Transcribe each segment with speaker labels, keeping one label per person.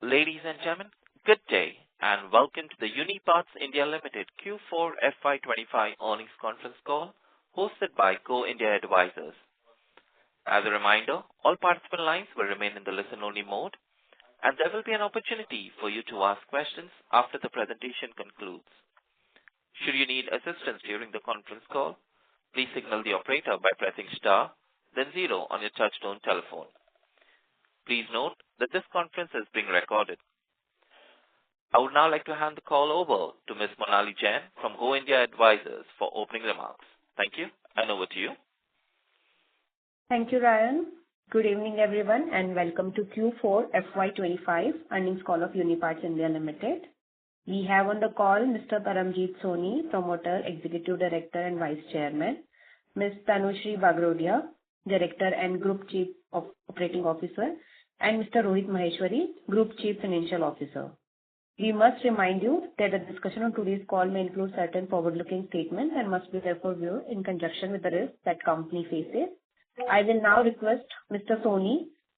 Speaker 1: Ladies and gentlemen, good day, and welcome to the Uniparts India Limited Q4 FY’25 earnings conference call, hosted by Go India Advisors. As a reminder, all participant lines will remain in the listen-only mode, and there will be an opportunity for you to ask questions after the presentation concludes. Should you need assistance during the conference call, please signal the operator by pressing star, then 0 on your touchtone telephone. Please note that this conference is being recorded. I would now like to hand the call over to Ms. Monali Jain from Go India Advisors for opening remarks. Thank you, and over to you.
Speaker 2: Thank you, Ryan. Good evening, everyone, and welcome to Q4 FY’25 earnings call of Uniparts India Limited. We have on the call Mr. Paramjeet Soni, Promoter, Executive Director and Vice Chairman, Ms. Tanushree Bagrodia, Director and Group Chief Operating Officer, and Mr. Rohit Maheshwari, Group Chief Financial Officer. We must remind you that the discussion on today's call may include certain forward-looking statements and must be therefore viewed in conjunction with the risks that company faces. I will now request Mr. Soni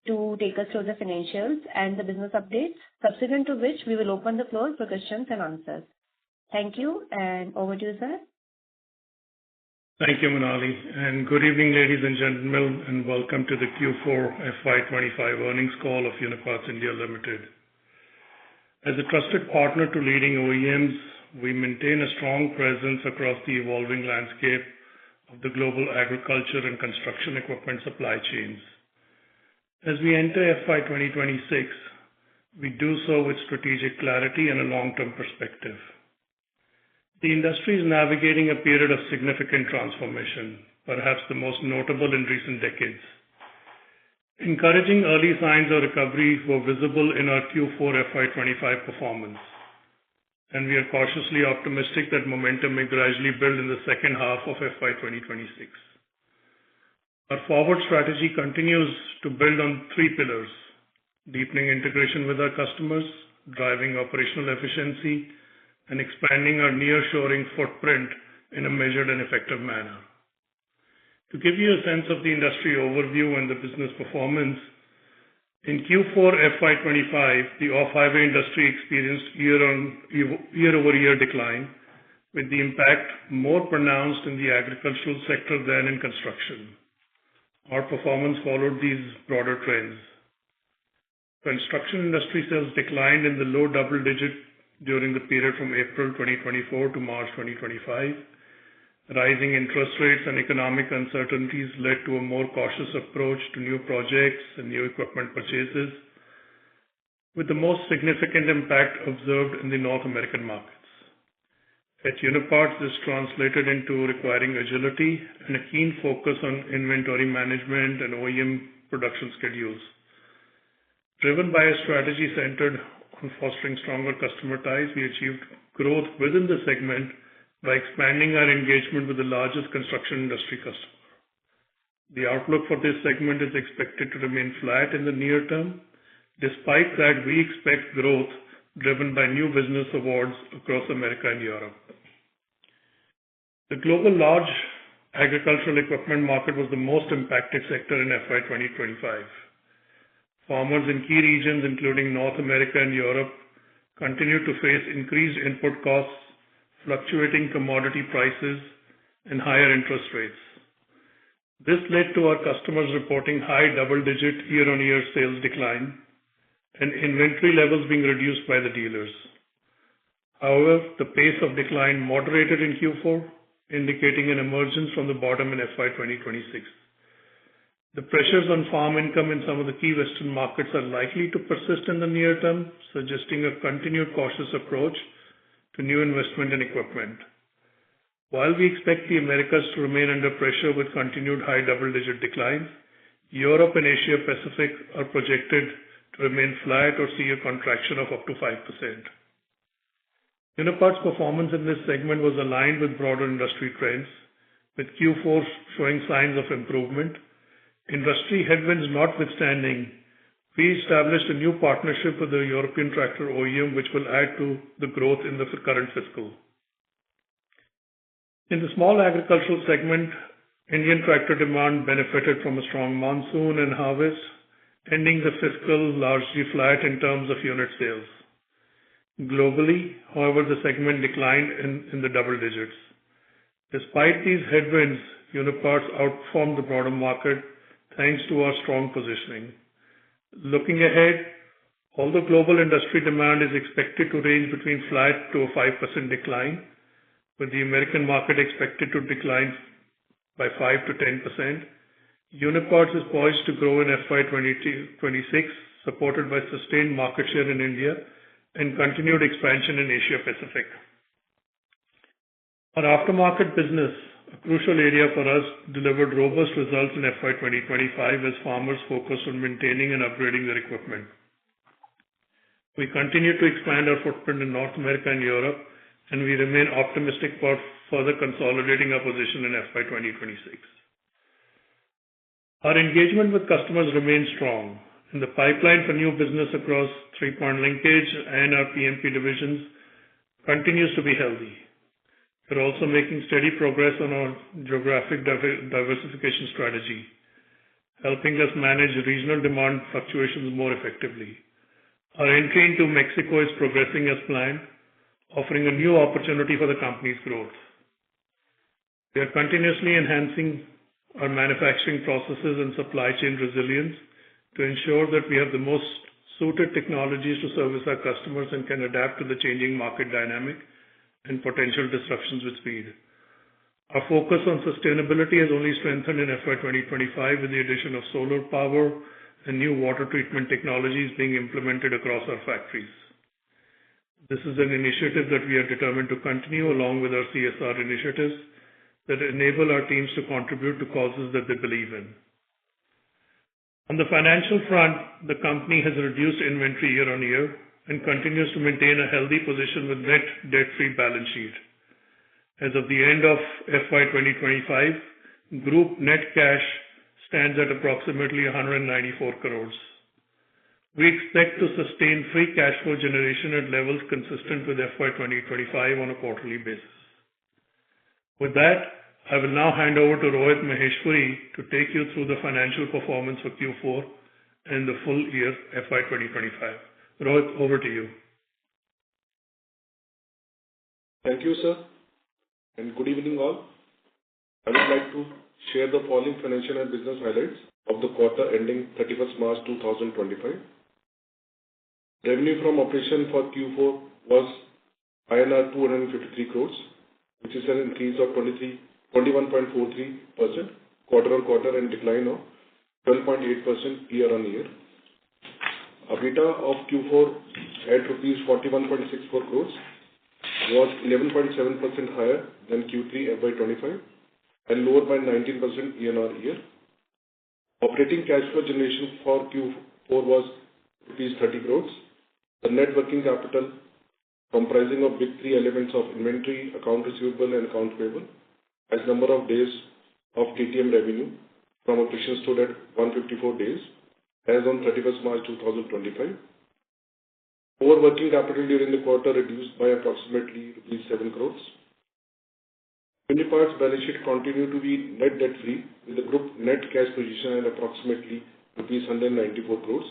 Speaker 2: to take us through the financials and the business updates, subsequent to which we will open the floor for questions and answers. Thank you, and over to you, sir.
Speaker 3: Thank you, Monali, and good evening, ladies and gentlemen, and welcome to the Q4 FY’25 earnings call of Uniparts India Limited. As a trusted partner to leading OEMs, we maintain a strong presence across the evolving landscape of the global agriculture and construction equipment supply chains. As we enter FY’26, we do so with strategic clarity and a long-term perspective. The industry is navigating a period of significant transformation, perhaps the most notable in recent decades. Encouraging early signs of recovery were visible in our Q4 FY’25 performance, and we are cautiously optimistic that momentum may gradually build in the second half of FY’26. Our forward strategy continues to build on 3 pillars: deepening integration with our customers, driving operational efficiency, and expanding our nearshoring footprint in a measured and effective manner. To give you a sense of the industry overview and the business performance, in Q4 FY’25, the off-highway industry experienced year-over-year decline, with the impact more pronounced in the agricultural sector than in construction. Our performance followed these broader trends. Construction industry sales declined in the low double-digit during the period from April 2024 to March 2025. Rising interest rates and economic uncertainties led to a more cautious approach to new projects and new equipment purchases, with the most significant impact observed in the North American markets. At Uniparts, this translated into requiring agility and a keen focus on inventory management and OEM production schedules. Driven by a strategy centered on fostering stronger customer ties, we achieved growth within the segment by expanding our engagement with the largest construction industry customer. The outlook for this segment is expected to remain flat in the near term. Despite that, we expect growth driven by new business awards across America and Europe. The global large agricultural equipment market was the most impacted sector in FY’25. Farmers in key regions, including North America and Europe, continue to face increased input costs, fluctuating commodity prices, and higher interest rates. This led to our customers reporting high double-digit year-on-year sales decline and inventory levels being reduced by the dealers. However, the pace of decline moderated in Q4, indicating an emergence from the bottom in FY’26. The pressures on farm income in some of the key Western markets are likely to persist in the near term, suggesting a continued cautious approach to new investment in equipment. While we expect the Americas to remain under pressure with continued high double-digit declines, Europe and Asia Pacific are projected to remain flat or see a contraction of up to 5%. Uniparts' performance in this segment was aligned with broader industry trends, with Q4 showing signs of improvement. Industry headwinds notwithstanding, we established a new partnership with the European tractor OEM, which will add to the growth in the current fiscal. In the small agricultural segment, Indian tractor demand benefited from a strong monsoon and harvest, ending the fiscal largely flat in terms of unit sales. Globally, however, the segment declined in the double digits. Despite these headwinds, Uniparts outperformed the broader market thanks to our strong positioning. Looking ahead, although global industry demand is expected to range between flat to a 5% decline, with the American market expected to decline by 5 to 10%, Uniparts is poised to grow in FY'26, supported by sustained market share in India and continued expansion in Asia Pacific. Our aftermarket business, a crucial area for us, delivered robust results in FY'25 as farmers focused on maintaining and upgrading their equipment. We continue to expand our footprint in North America and Europe, and we remain optimistic about further consolidating our position in FY'26. Our engagement with customers remains strong, and the pipeline for new business across three-point linkage and our PMP divisions continues to be healthy. We're also making steady progress on our geographic diversification strategy, helping us manage regional demand fluctuations more effectively. Our entry into Mexico is progressing as planned, offering a new opportunity for the company's growth. We are continuously enhancing our manufacturing processes and supply chain resilience to ensure that we have the most suited technologies to service our customers and can adapt to the changing market dynamic and potential disruptions with speed. Our focus on sustainability has only strengthened in FY'25 with the addition of solar power and new water treatment technologies being implemented across our factories. This is an initiative that we are determined to continue along with our CSR initiatives that enable our teams to contribute to causes that they believe in. On the financial front, the company has reduced inventory year on year and continues to maintain a healthy position with net debt-free balance sheet. As of the end of FY'25, group net cash stands at approximately 194 crores. We expect to sustain free cash flow generation at levels consistent with FY'25 on a quarterly basis. With that, I will now hand over to Rohit Maheshwari to take you through the financial performance for Q4 and the full year FY'25. Rohit, over to you.
Speaker 4: Thank you, sir, and good evening all. I would like to share the following financial and business highlights of the quarter ending 31st March 2025. Revenue from operation for Q4 was INR 253 crores, which is an increase of 21.43% quarter-on-quarter and decline of 12.8% year-on-year. EBITDA of Q4 at rupees 41.64 crores was 11.7% higher than Q3 FY'25 and lower by 19% year-on-year. Operating cash flow generation for Q4 was rupees 30 crores. The net working capital comprising of big three elements of inventory, account receivable and account payable as number of days of TTM revenue from operations stood at 154 days as on 31st March 2025. Over working capital during the quarter reduced by approximately rupees 7 crores. Uniparts balance sheet continued to be net debt free with the group net cash position at approximately rupees 194 crores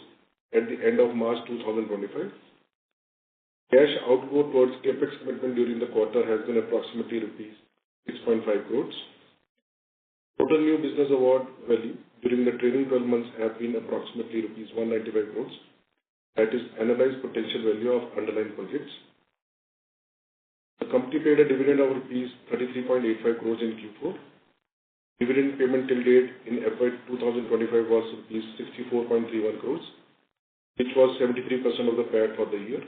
Speaker 4: at the end of March 2025. Cash outgo towards capex commitment during the quarter has been approximately rupees 6.5 crores. Total new business award value during the trailing 12 months have been approximately rupees 195 crores. That is analyzed potential value of underlying projects. The company paid a dividend of rupees 33.85 crores in Q4. Dividend payment till date in FY'25 was rupees 64.31 crores, which was 73% of the PAT for the year.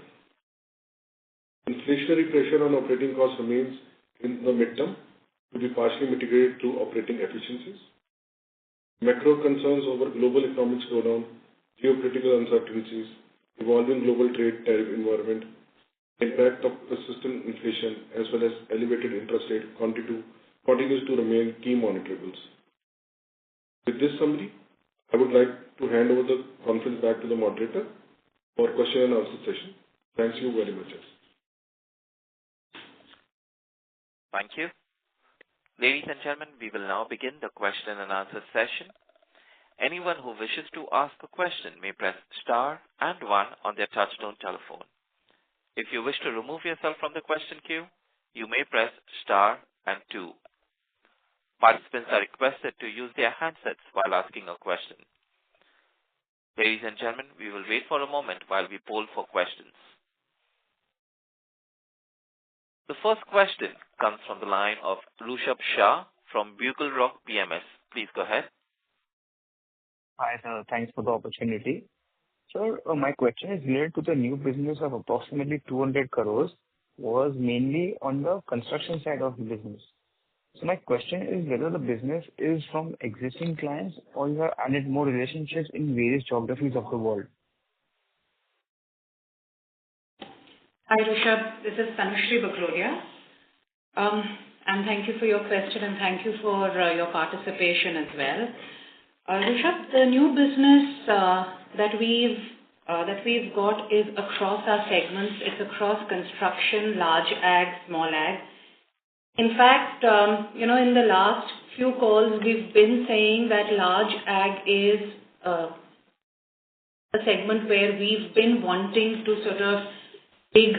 Speaker 4: Inflationary pressure on operating costs remains in the midterm to be partially mitigated through operating efficiencies. Macro concerns over global economic slowdown, geopolitical uncertainties, evolving global trade tariff environment, impact of persistent inflation as well as elevated interest rate continues to remain key monitorables. With this summary, I would like to hand over the conference back to the moderator for question and answer session. Thank you very much.
Speaker 1: Thank you. Ladies and gentlemen, we will now begin the question and answer session. Anyone who wishes to ask a question may press star and one on their touchtone telephone. If you wish to remove yourself from the question queue, you may press star and two. Participants are requested to use their handsets while asking a question. Ladies and gentlemen, we will wait for a moment while we poll for questions. The first question comes from the line of Rushabh Shah from Bugle Rock PMS. Please go ahead.
Speaker 5: Hi, sir. Thanks for the opportunity. Sir, my question is related to the new business of approximately 200 crores was mainly on the construction side of the business. So my question is whether the business is from existing clients or you have added more relationships in various geographies of the world.
Speaker 6: Hi, Rishabh. This is Tanushree Bakrolia. And thank you for your question and thank you for your participation as well. Rishabh, the new business that we've got is across our segments. It's across construction, large ag, small ag. In fact, in the last few calls, we've been saying that large ag is a segment where we've been wanting to sort of dig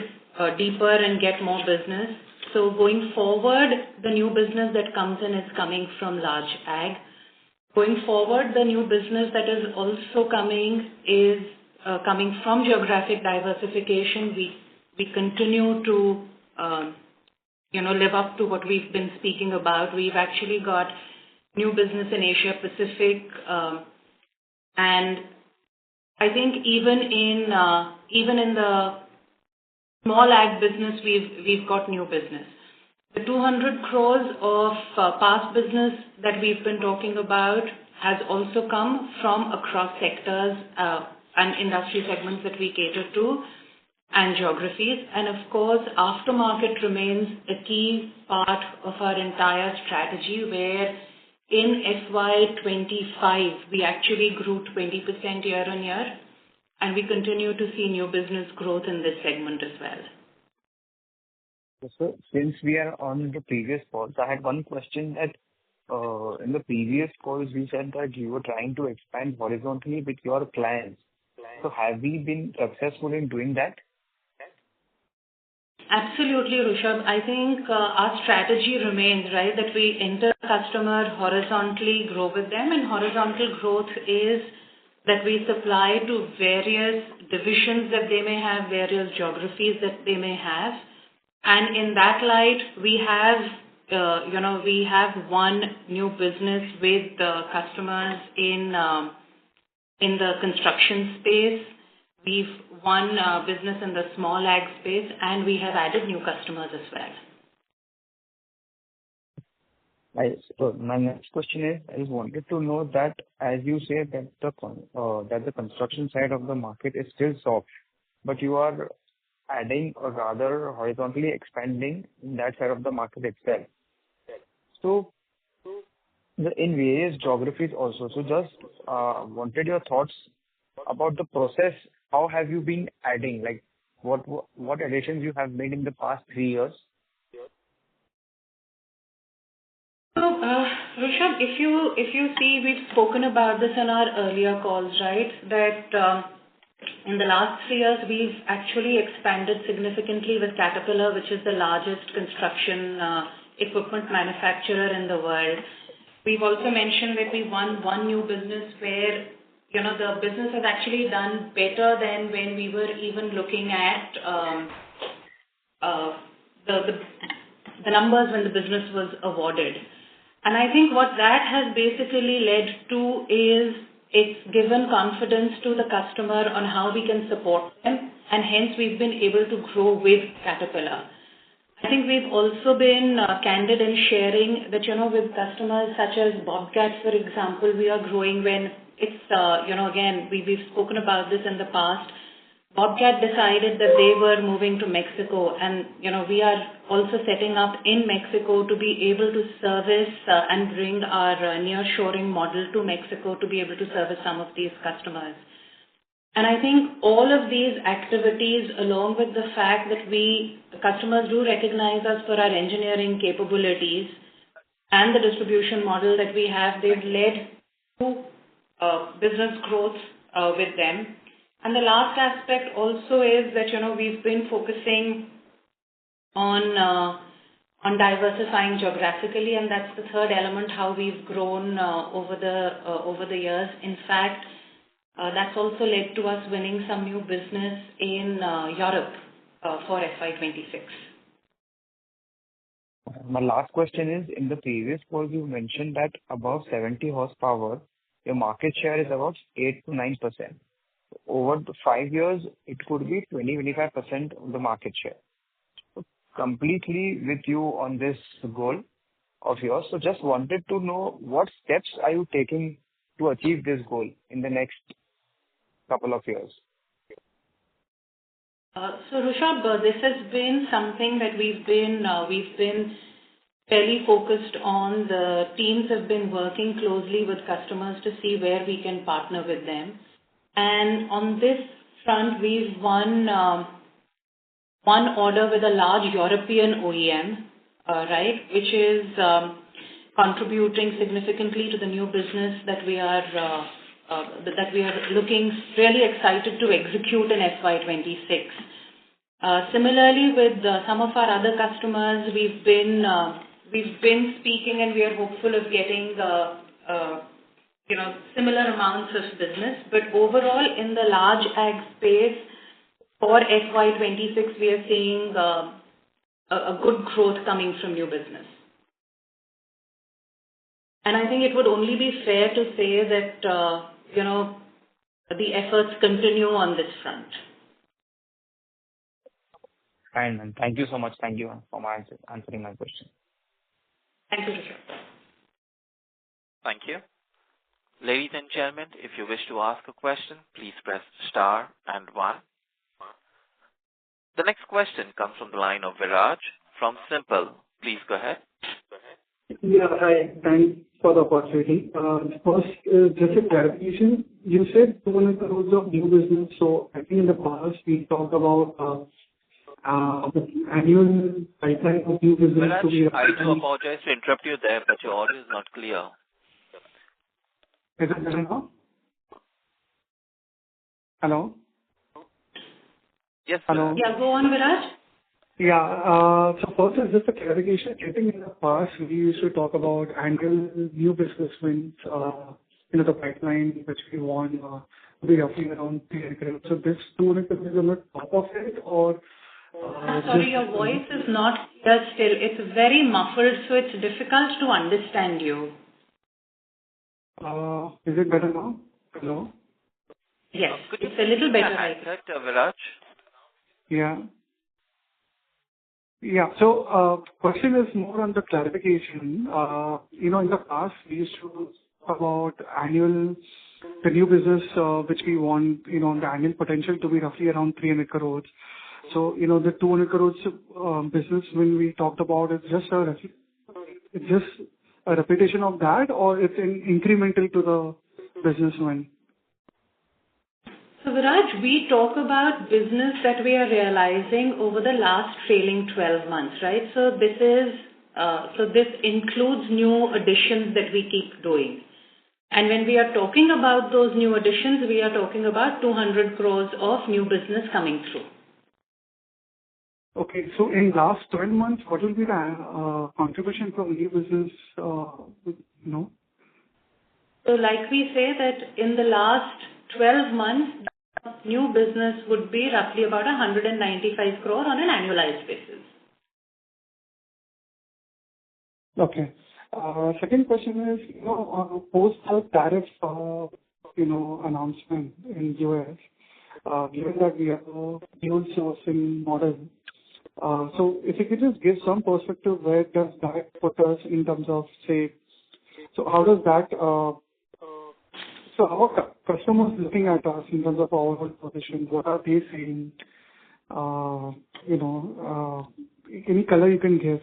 Speaker 6: deeper and get more business. So going forward, the new business that comes in is coming from large ag. Going forward, the new business that is also coming is coming from geographic diversification. We continue to live up to what we've been speaking about. We've actually got new business in Asia Pacific, and I think even in the small ag business, we've got new business. The 200 crores of past business that we've been talking about has also come from across sectors and industry segments that we cater to and geographies. And of course, aftermarket remains a key part of our entire strategy, where in FY'25, we actually grew 20% year on year, and we continue to see new business growth in this segment as well.
Speaker 5: So since we are on the previous calls, I had one question that in the previous calls, we said that you were trying to expand horizontally with your clients. So have we been successful in doing that?
Speaker 6: Absolutely, Rushabh. I think our strategy remains, right, that we enter the customer horizontally, grow with them, and horizontal growth is that we supply to various divisions that they may have, various geographies that they may have. And in that light, we have won new business with the customers in the construction space. We've won business in the small ag space, and we have added new customers as well.
Speaker 5: My next question is, I just wanted to know that as you say that the construction side of the market is still soft, but you are adding or rather horizontally expanding in that side of the market itself. So in various geographies also. So just wanted your thoughts about the process. How have you been adding? Like what additions you have made in the past 3 years?
Speaker 6: So, Rishabh, if you see, we've spoken about this in our earlier calls, right? That in the last 3 years, we've actually expanded significantly with Caterpillar, which is the largest construction equipment manufacturer in the world. We've also mentioned that we won one new business where the business has actually done better than when we were even looking at the numbers when the business was awarded. And I think what that has basically led to is it's given confidence to the customer on how we can support them, and hence we've been able to grow with Caterpillar. I think we've also been candid in sharing that, with customers such as Bobcat, for example, we are growing when it's, again, we've spoken about this in the past. Bobcat decided that they were moving to Mexico, and, we are also setting up in Mexico to be able to service and bring our nearshoring model to Mexico to be able to service some of these customers. And I think all of these activities, along with the fact that the customers do recognize us for our engineering capabilities and the distribution model that we have, they've led to business growth with them. And the last aspect also is that, we've been focusing on diversifying geographically, and that's the third element, how we've grown over the years. In fact, that's also led to us winning some new business in Europe for FY'26.
Speaker 5: My last question is, in the previous call, you mentioned that above 70 horsepower, your market share is about 8 to 9%. Over the 5 years, it could be 20-25% of the market share. So completely with you on this goal of yours. So just wanted to know what steps are you taking to achieve this goal in the next couple of years?
Speaker 6: So Rishabh, this has been something that we've been fairly focused on. The teams have been working closely with customers to see where we can partner with them. And on this front, we've won one order with a large European OEM, right, which is contributing significantly to the new business that we are looking really excited to execute in FY'26. Similarly, with some of our other customers, we've been speaking, and we are hopeful of getting similar amounts of business. But overall, in the large ag space for FY'26, we are seeing a good growth coming from new business. And I think it would only be fair to say that the efforts continue on this front.
Speaker 5: Fine, and thank you so much. Thank you for answering my question.
Speaker 6: Thank you, Rishabh.
Speaker 1: Thank you. Ladies and gentlemen, if you wish to ask a question, please press star and 1. The next question comes from the line of Viraj from Simple. Please go ahead.
Speaker 7: Yeah, hi. Thanks for the opportunity. First, just a clarification. You said 200 crores of new business. So I think in the past we talked about the annual pipeline of new business to be.
Speaker 1: Viraj, I do apologize to interrupt you there, but your audio is not clear.
Speaker 7: Is it better now? Hello?
Speaker 1: Yes,
Speaker 7: hello.
Speaker 6: Yeah, go on, Viraj.
Speaker 7: Yeah. So first is just a clarification. I think in the past we used to talk about annual new business wins, the pipeline which we want to be roughly around 300 crores. So this 200 crores is on the top of it, or?
Speaker 6: Sorry, your voice is not clear still. It's very muffled, so it's difficult to understand you.
Speaker 7: Is it better now? Hello?
Speaker 6: Yes, it's a little better.
Speaker 1: Viraj?
Speaker 7: Yeah. Yeah. So, question is more on the clarification. In the past, we used to talk about the new business, which we want, the annual potential to be roughly around 300 crores. So, the 200 crores business when we talked about, it's just a repetition of that, or it's incremental to the business win?
Speaker 6: So Viraj, we talk about business that we are realizing over the last trailing 12 months, right? So this includes new additions that we keep doing. And when we are talking about those new additions, we are talking about 200 crores of new business coming through.
Speaker 7: Okay. So in last 12 months, what will be the contribution from new business,
Speaker 6: So like we say that in the last 12 months, new business would be roughly about 195 crore on an annualized basis.
Speaker 7: Okay. Second question is, post the tariff, announcement in US, given that we have a dual sourcing model. So if you could just give some perspective, where does that put us in terms of, say, so how does that, so how are customers looking at us in terms of our overall position? What are they saying? Any color you can give,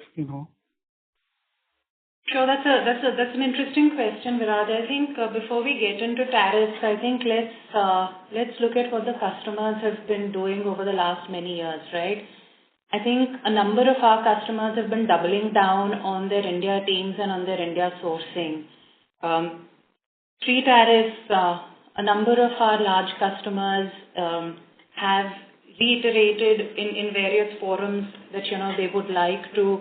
Speaker 6: Sure, that's an interesting question, Viraj. I think before we get into tariffs, I think let's look at what the customers have been doing over the last many years, right? I think a number of our customers have been doubling down on their India teams and on their India sourcing. pre-tariff, a number of our large customers have reiterated in various forums that, they would like to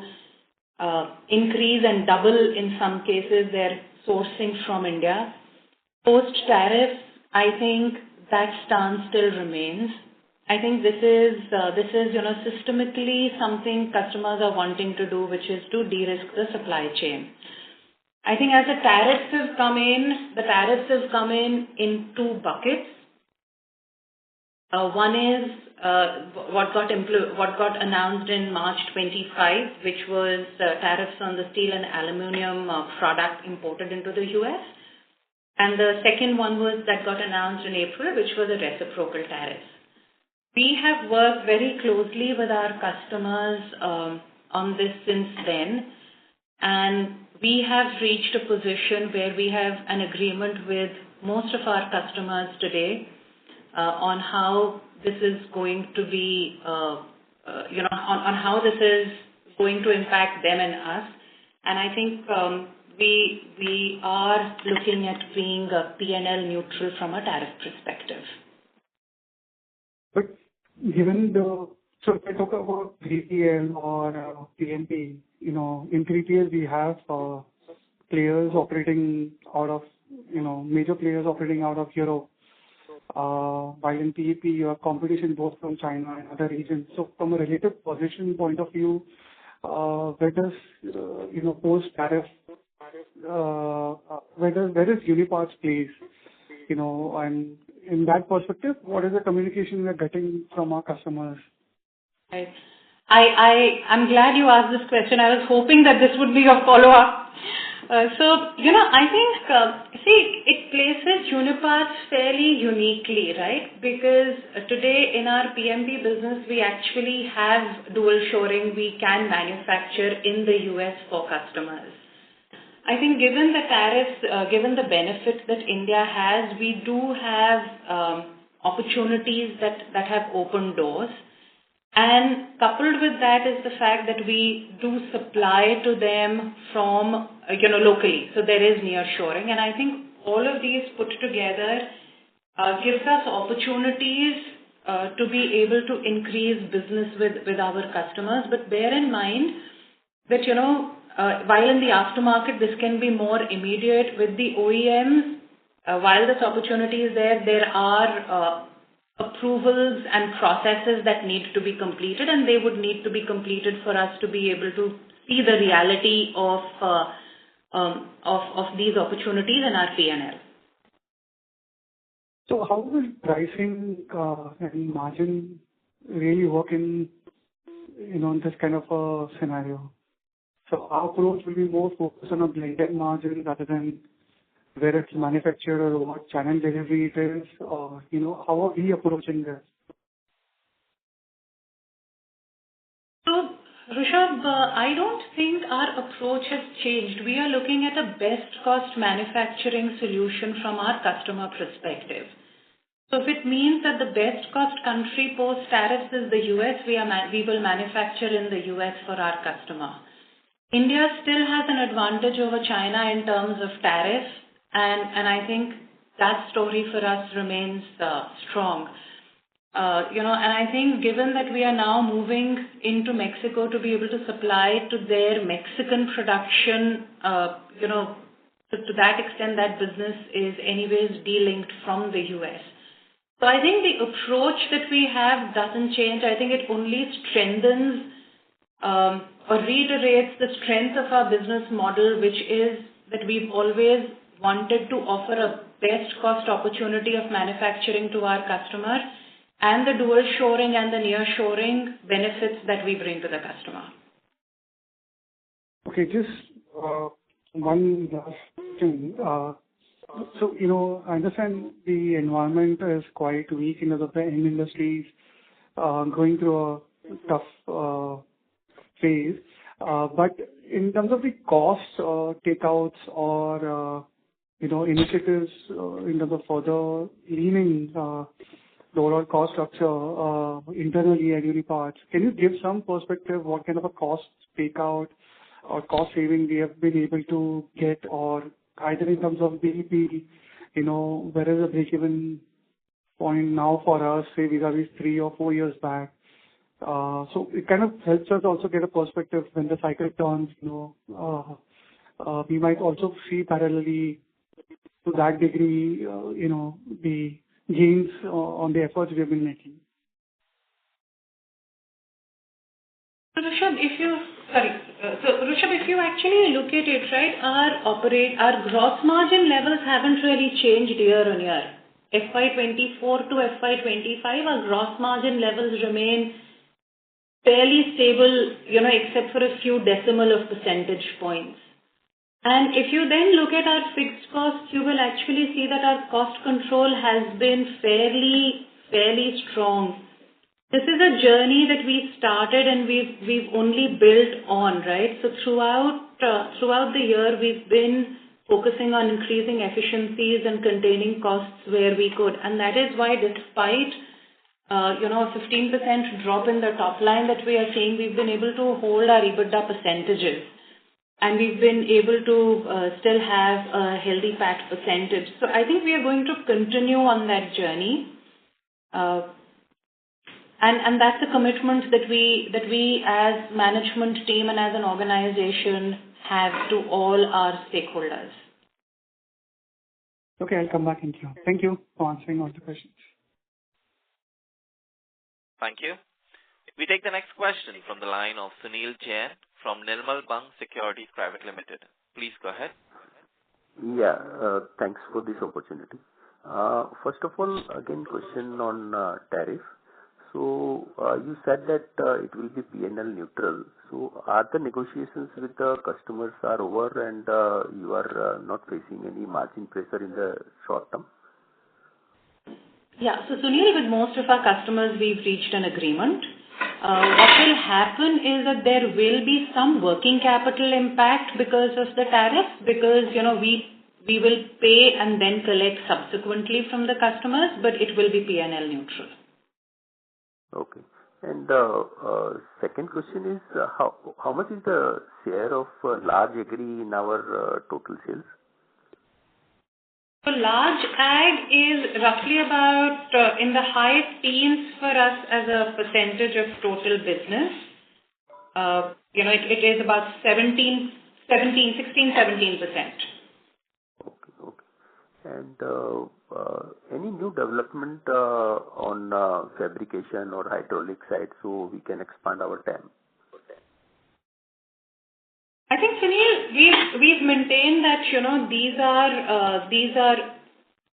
Speaker 6: increase and double, in some cases, their sourcing from India. Post-tariff, I think that stance still remains. I think this is systemically something customers are wanting to do, which is to de-risk the supply chain. I think as the tariffs have come in two buckets. One is what got announced in March 25, which was tariffs on the steel and aluminium product imported into the US. And the second one was that got announced in April, which was a reciprocal tariff. We have worked very closely with our customers on this since then, and we have reached a position where we have an agreement with most of our customers today on how this is going to be, on how this is going to impact them and us. And I think we are looking at being P&L neutral from a tariff perspective.
Speaker 7: But given so if I talk about 3PL or PNP, in 3PL we have players operating out of, major players operating out of Europe. While in PEP you have competition both from China and other regions. So from a relative position point of view, where does, post-tariff, where is Uniparts place? And in that perspective, what is the communication we are getting from our customers?
Speaker 6: Right. I'm glad you asked this question. I was hoping that this would be a follow-up. I think, it places Uniparts fairly uniquely, right? Because today in our PMP business, we actually have dual shoring. We can manufacture in the US for customers. I think given the tariffs, given the benefit that India has, we do have opportunities that have opened doors. And coupled with that is the fact that we do supply to them from, locally. So there is nearshoring. And I think all of these put together gives us opportunities to be able to increase business with our customers. But bear in mind that, while in the aftermarket this can be more immediate with the OEMs, while this opportunity is there are approvals and processes that need to be completed, and they would need to be completed for us to be able to see the reality of these opportunities in our P&L.
Speaker 7: So how will pricing and margin really work in this kind of a scenario? So our approach will be more focused on a blended margin rather than where it's manufactured or what channel delivery it is, or, how are we approaching this?
Speaker 6: So, Rishabh, I don't think our approach has changed. We are looking at a best cost manufacturing solution from our customer perspective. So if it means that the best cost country post tariffs is the US, we will manufacture in the US for our customer. India still has an advantage over China in terms of tariff. And I think that story for us remains strong. And I think given that we are now moving into Mexico to be able to supply to their Mexican production, to that extent that business is anyways de-linked from the US. So I think the approach that we have doesn't change. I think it only strengthens or reiterates the strength of our business model, which is that we've always wanted to offer a best cost opportunity of manufacturing to our customer and the dual shoring and the near shoring benefits that we bring to the customer.
Speaker 7: Okay, just one last thing. So, I understand the environment is quite weak in the end industries, going through a tough phase. But in terms of the cost takeouts or initiatives in terms of further leaning the overall cost structure internally at Uniparts, can you give some perspective what kind of a cost takeout or cost saving we have been able to get, or either in terms of BEP where is the break-even point now for us, say, vis-a-vis 3 or 4 years back? So it kind of helps us also get a perspective when the cycle turns, we might also see parallelly to that degree, the gains on the efforts we have been making.
Speaker 6: So Rishabh, if you actually look at it, right, our gross margin levels haven't really changed year on year. FY'24 to FY'25, our gross margin levels remain fairly stable, except for a few decimal of percentage points. And if you then look at our fixed costs, you will actually see that our cost control has been fairly strong. This is a journey that we started and we've only built on, right? So throughout the year, we've been focusing on increasing efficiencies and containing costs where we could. And that is why despite, a 15% drop in the top line that we are seeing, we've been able to hold our EBITDA percentages. And we've been able to still have a healthy PAT percentage. So I think we are going to continue on that journey. And that's a commitment that we as management team and as an organization have to all our stakeholders.
Speaker 7: Okay, I'll come back in here. Thank you for answering all the questions.
Speaker 1: Thank you. We take the next question from the line of Sunil Jain from Nirmal Bang Securities Private Limited. Please go ahead.
Speaker 8: Yeah, thanks for this opportunity. First of all, again, question on tariff. So you said that it will be P&L neutral. So are the negotiations with the customers are over and you are not facing any margin pressure in the short term?
Speaker 6: Yeah, so Sunil, with most of our customers, we've reached an agreement. What will happen is that there will be some working capital impact because of the tariffs, because, we will pay and then collect subsequently from the customers, but it will be P&L neutral.
Speaker 8: Okay. And second question is, how much is the share of large agri in our total sales?
Speaker 6: So large ag is roughly about in the high teens for us as a percentage of total business. It is about 16, 17%.
Speaker 8: Okay. And any new development on fabrication or hydraulic side so we can expand our TAM?
Speaker 6: I think, Sunil, we've maintained that, these are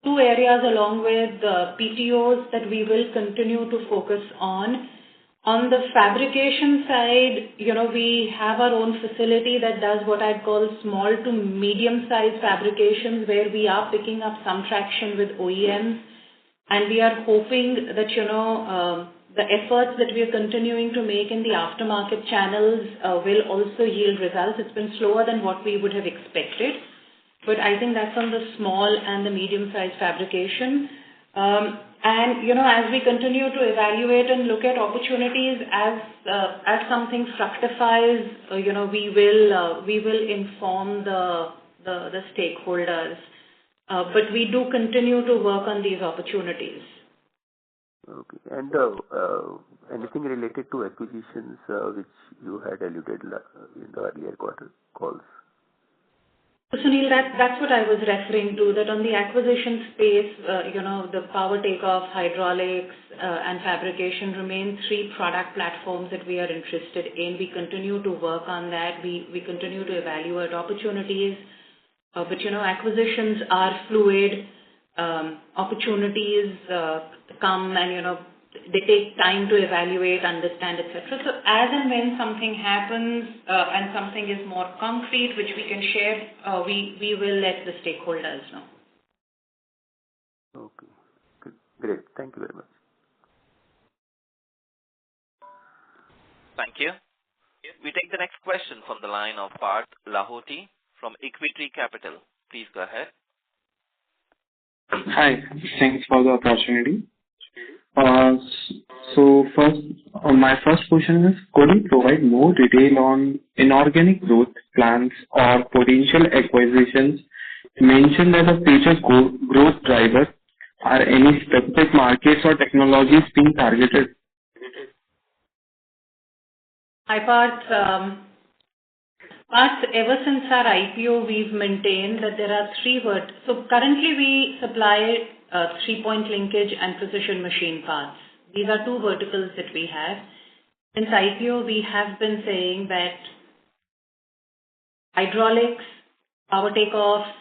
Speaker 6: two areas along with the PTOs that we will continue to focus on. On the fabrication side, we have our own facility that does what I'd call small to medium-sized fabrications, where we are picking up some traction with OEMs. And we are hoping that, the efforts that we are continuing to make in the aftermarket channels will also yield results. It's been slower than what we would have expected, but I think that's on the small and the medium-sized fabrication. And, as we continue to evaluate and look at opportunities as something fructifies, we will inform the stakeholders. But we do continue to work on these opportunities.
Speaker 8: Okay. And anything related to acquisitions which you had alluded in the earlier quarter calls?
Speaker 6: So Sunil, that's what I was referring to, that on the acquisition space, the power takeoff, hydraulics, and fabrication remain three product platforms that we are interested in. We continue to work on that. We continue to evaluate opportunities. But, acquisitions are fluid. Opportunities come and, they take time to evaluate, understand, etc. So as and when something happens and something is more concrete, which we can share, we will let the stakeholders know.
Speaker 8: Okay. Good. Great. Thank you very much.
Speaker 1: Thank you. We take the next question from the line of Parth Lahoti from Equity Capital. Please go ahead.
Speaker 9: Hi. Thanks for the opportunity. So first, my first question is, could you provide more detail on inorganic growth plans or potential acquisitions mentioned that the future growth drivers are any specific markets or technologies being targeted?
Speaker 6: Hi, Parth. Parth, ever since our IPO, we've maintained that there are so currently we supply 3-point linkage and precision machine parts. These are two verticals that we have. Since IPO, we have been saying that hydraulics, power takeoffs,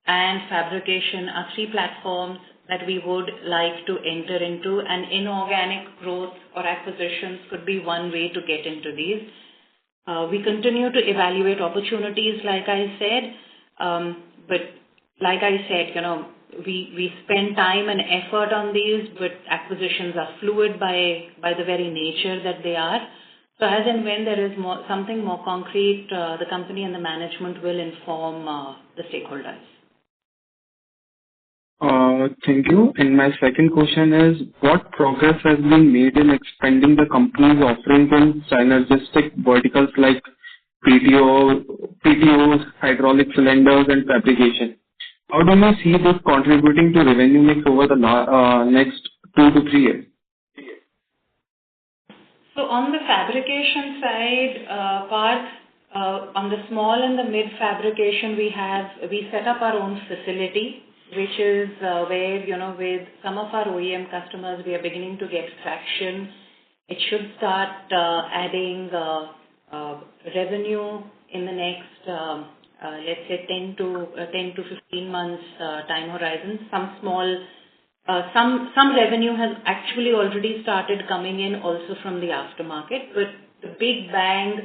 Speaker 6: and fabrication are three platforms that we would like to enter into, and inorganic growth or acquisitions could be one way to get into these. We continue to evaluate opportunities, like I said, but like I said, we spend time and effort on these, but acquisitions are fluid by the very nature that they are. So as and when there is something more concrete, the company and the management will inform the stakeholders.
Speaker 9: Thank you. And my second question is, what progress has been made in expanding the company's offerings in synergistic verticals like PTOs, hydraulic cylinders, and fabrication? How do you see this contributing to revenue mix over the next 2 to 3 years?
Speaker 6: So on the fabrication side, Parth, on the small and the mid fabrication, we set up our own facility, which is where, with some of our OEM customers, we are beginning to get traction. It should start adding revenue in the next, let's say, 10 to 15 months time horizon. Some revenue has actually already started coming in also from the aftermarket, but the big bang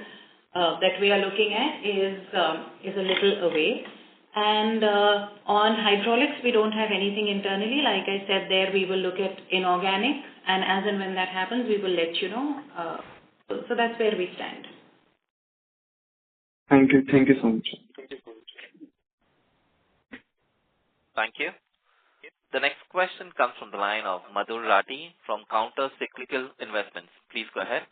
Speaker 6: that we are looking at is a little away. And on hydraulics, we don't have anything internally. Like I said, there we will look at inorganic, and as and when that happens, we will let you know. So that's where we stand.
Speaker 9: Thank you. Thank you so much.
Speaker 1: Thank you. The next question comes from the line of Madhur Rathi from Counter Cyclical Investments. Please go ahead.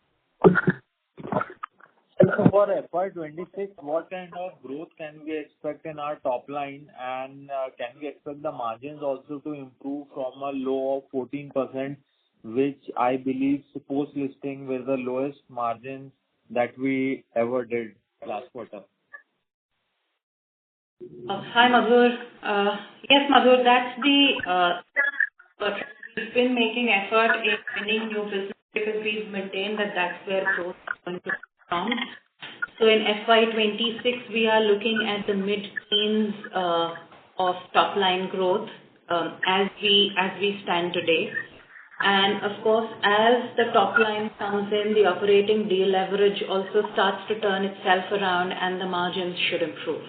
Speaker 10: For FY'26, what kind of growth can we expect in our top line, and can we expect the margins also to improve from a low of 14%, which I believe post-listing were the lowest margins that we ever did last quarter?
Speaker 6: Hi, Madhur. Yes, Madhur, that's we've been making effort in winning new business because we've maintained that that's where growth is going to come from. So in FY'26, we are looking at the mid-teens of top-line growth as we stand today. And of course, as the top line comes in, the operating deleverage also starts to turn itself around and the margins should improve.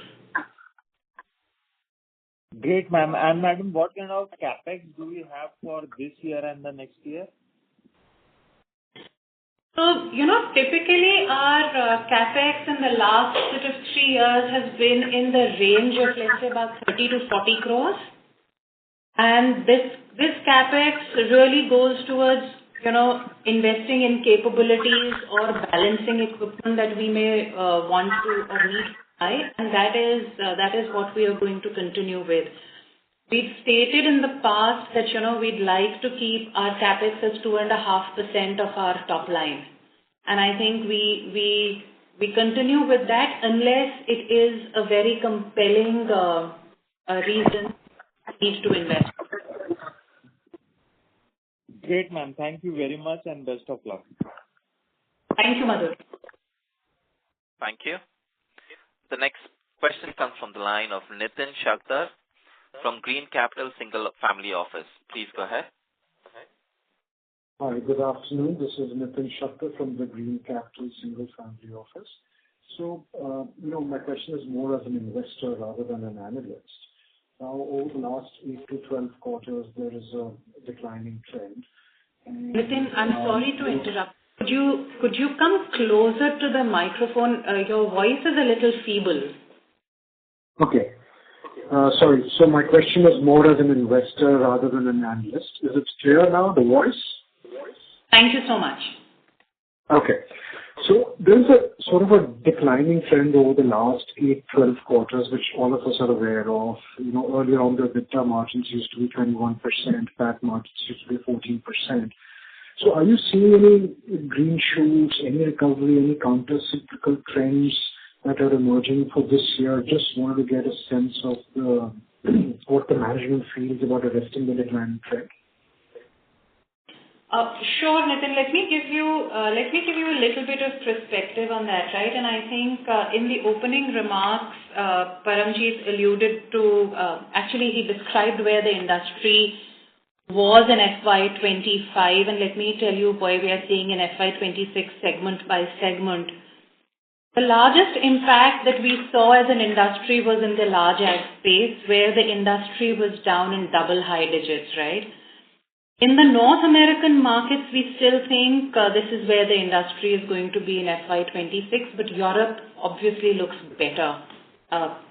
Speaker 10: Great, ma'am. And madam, what kind of capex do we have for this year and the next year?
Speaker 6: So, typically our capex in the last sort of 3 years has been in the range of, let's say, about 30 to 40 crores. And this capex really goes towards, investing in capabilities or balancing equipment that we may want to or need to buy. And that is what we are going to continue with. We've stated in the past that, we'd like to keep our capex as 2.5% of our top line. And I think we continue with that unless it is a very compelling reason we need to invest.
Speaker 10: Great, ma'am. Thank you very much and best of luck.
Speaker 6: Thank you, Madhur.
Speaker 1: Thank you. The next question comes from the line of Nitin Shakhtar from Green Capital Single Family Office. Please go ahead.
Speaker 11: Hi, good afternoon. This is Nitin Shakhtar from the Green Capital Single Family Office. So, my question is more as an investor rather than an analyst. Now, over the last 8 to 12 quarters, there is a declining trend. And,
Speaker 6: Nitin, I'm sorry to interrupt. Could you come closer to the microphone? Your voice is a little feeble.
Speaker 11: Okay. Sorry. So my question is more as an investor rather than an analyst. Is it clear now, the voice?
Speaker 6: Thank you so much.
Speaker 11: Okay. So there's a sort of a declining trend over the last 8-12 quarters, which all of us are aware of. Earlier on, the EBITDA margins used to be 21%, PAT margins used to be 14%. So are you seeing any green shoots, any recovery, any counter-cyclical trends that are emerging for this year? Just wanted to get a sense of what the management feels about arresting the declining trend.
Speaker 6: Sure, Nitin. Let me give you a little bit of perspective on that, right? And I think in the opening remarks, Paramjit alluded to, actually he described where the industry was in FY'25, and let me tell you why we are seeing in FY'26 segment by segment. The largest impact that we saw as an industry was in the large ag space, where the industry was down in double high digits, right? In the North American markets, we still think this is where the industry is going to be in FY'26, but Europe obviously looks better.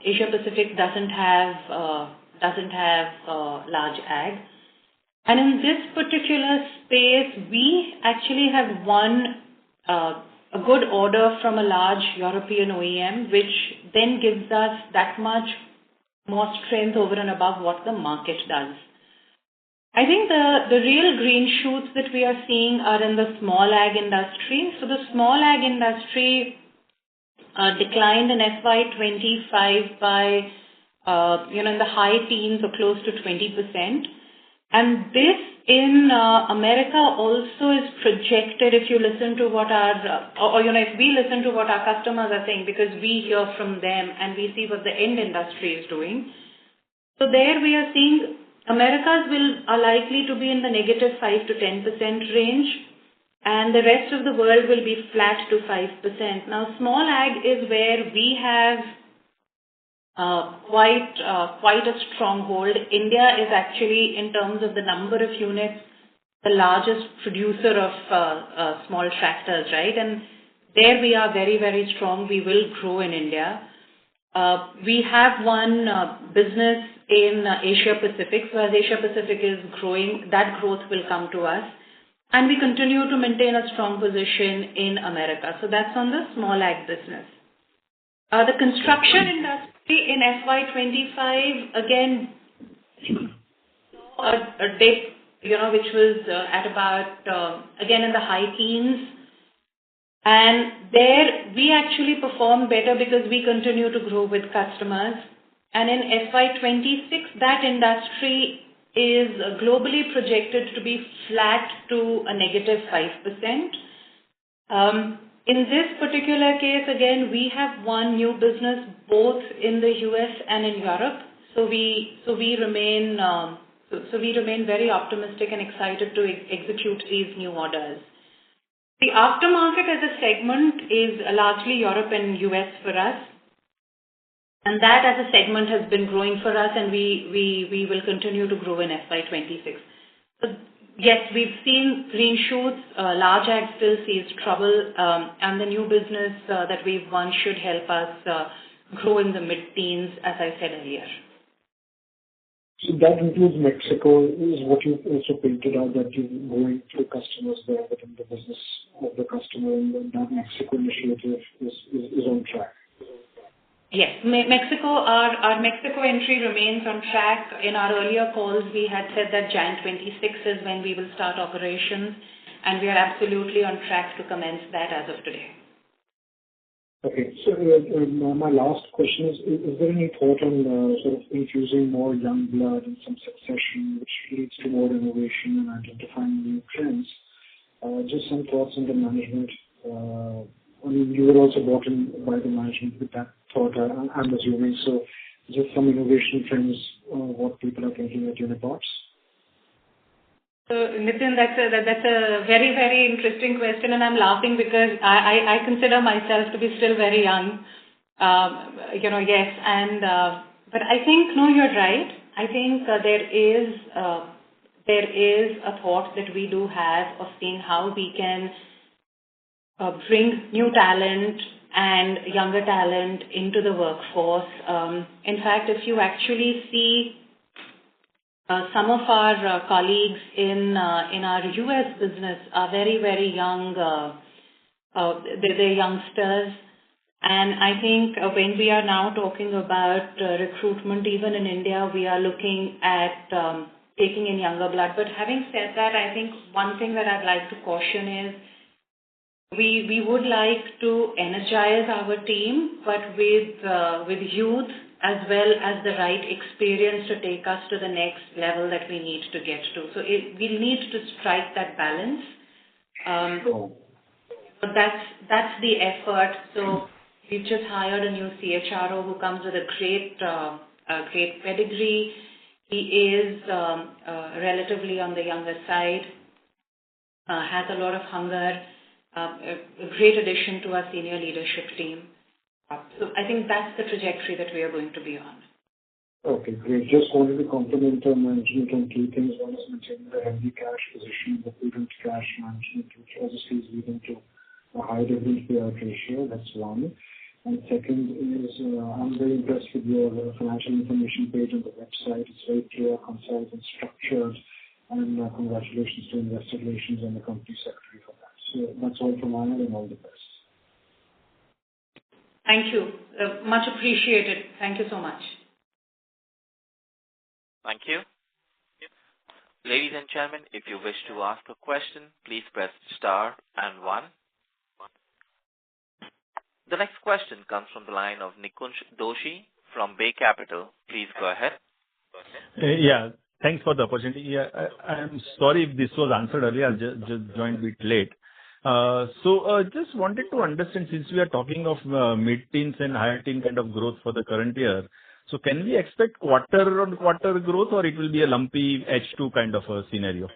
Speaker 6: Asia Pacific doesn't have large ag. And in this particular space, we actually have won a good order from a large European OEM, which then gives us that much more strength over and above what the market does. I think the real green shoots that we are seeing are in the small ag industry. So the small ag industry declined in FY'25 by, in the high teens or close to 20%. And this in America also is projected, if you listen to what if we listen to what our customers are saying, because we hear from them and we see what the end industry is doing. So there we are seeing Americas are likely to be in the negative 5 to 10% range, and the rest of the world will be flat to 5%. Now, small ag is where we have quite a stronghold. India is actually, in terms of the number of units, the largest producer of small tractors, right? And there we are very, very strong. We will grow in India. We have one business in Asia Pacific. So as Asia Pacific is growing, that growth will come to us. And we continue to maintain a strong position in America. So that's on the small ag business. The construction industry in FY'25, again, a dip, which was at about, again, in the high teens. And there we actually perform better because we continue to grow with customers. And in FY'26, that industry is globally projected to be flat to a negative 5%. In this particular case, again, we have won new business both in the US and in Europe. So we remain very optimistic and excited to execute these new orders. The aftermarket as a segment is largely Europe and US for us. And that as a segment has been growing for us, and we will continue to grow in FY'26. So yes, we've seen green shoots. Large ag still sees trouble, and the new business that we've won should help us grow in the mid-teens, as I said earlier.
Speaker 11: So that includes Mexico, is what you also painted out, that you're going to customers there within the business of the customer, and that Mexico initiative is on track.
Speaker 6: Yes, Mexico, our Mexico entry remains on track. In our earlier calls, we had said that Jan 26 is when we will start operations, and we are absolutely on track to commence that as of today.
Speaker 11: Okay, so my last question is there any thought on sort of infusing more young blood and some succession, which leads to more innovation and identifying new trends? Just some thoughts on the management. I mean, you were also brought in by the management with that thought, I'm assuming. So just some innovation trends, what people are thinking at Uniparts.
Speaker 6: So Nitin, that's a very, very interesting question, and I'm laughing because I consider myself to be still very young. Yes, and but I think no, you're right. I think there is a thought that we do have of seeing how we can bring new talent and younger talent into the workforce. In fact, if you actually see some of our colleagues in our US business are very, very young they're youngsters. And I think when we are now talking about recruitment, even in India, we are looking at taking in younger blood. But having said that, I think one thing that I'd like to caution is we would like to energize our team, but with youth as well as the right experience to take us to the next level that we need to get to. So we need to strike that balance. That's the effort. So we've just hired a new CHRO who comes with a great pedigree. He is relatively on the younger side, has a lot of hunger, a great addition to our senior leadership team. So I think that's the trajectory that we are going to be on.
Speaker 11: Okay, great. Just wanted to compliment our management on two things. One is maintaining the healthy cash position, the prudent cash management, which obviously is leading to a high dividend payout ratio. That's one. And second is, I'm very impressed with your financial information page on the website. It's very clear, concise, and structured. And congratulations to Investor Relations and the company secretary for that. So that's all from my end, and all the best.
Speaker 6: Thank you. Much appreciated. Thank you so much.
Speaker 1: Thank you. Ladies and gentlemen, if you wish to ask a question, please press star and 1. The next question comes from the line of Nikunj Doshi from Bay Capital. Please go ahead.
Speaker 12: Yeah, thanks for the opportunity. Yeah, I'm sorry if this was answered earlier. I just joined a bit late. So just wanted to understand, since we are talking of mid-teens and higher-teen kind of growth for the current year, so can we expect quarter-on-quarter growth, or it will be a lumpy H2 kind of a scenario?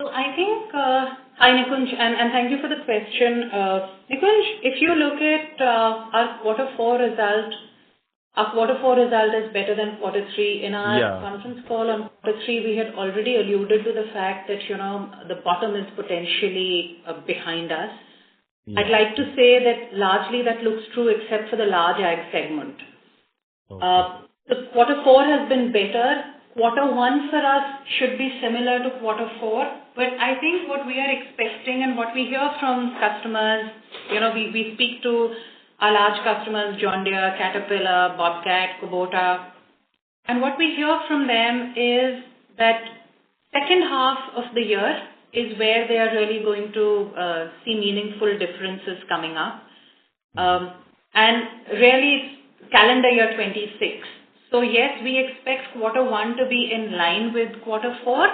Speaker 6: So I think, hi Nikunj, and thank you for the question. Nikunj, if you look at our quarter four result is better than quarter three. In our conference call on quarter three, we had already alluded to the fact that, the bottom is potentially behind us. Yeah. I'd like to say that largely that looks true except for the large ag segment. Okay. The quarter four has been better. Quarter one for us should be similar to quarter four. But I think what we are expecting and what we hear from customers, we speak to our large customers, John Deere, Caterpillar, Bobcat, Kubota. And what we hear from them is that second half of the year is where they are really going to see meaningful differences coming up. And really it's calendar year 26. So yes, we expect quarter one to be in line with quarter four.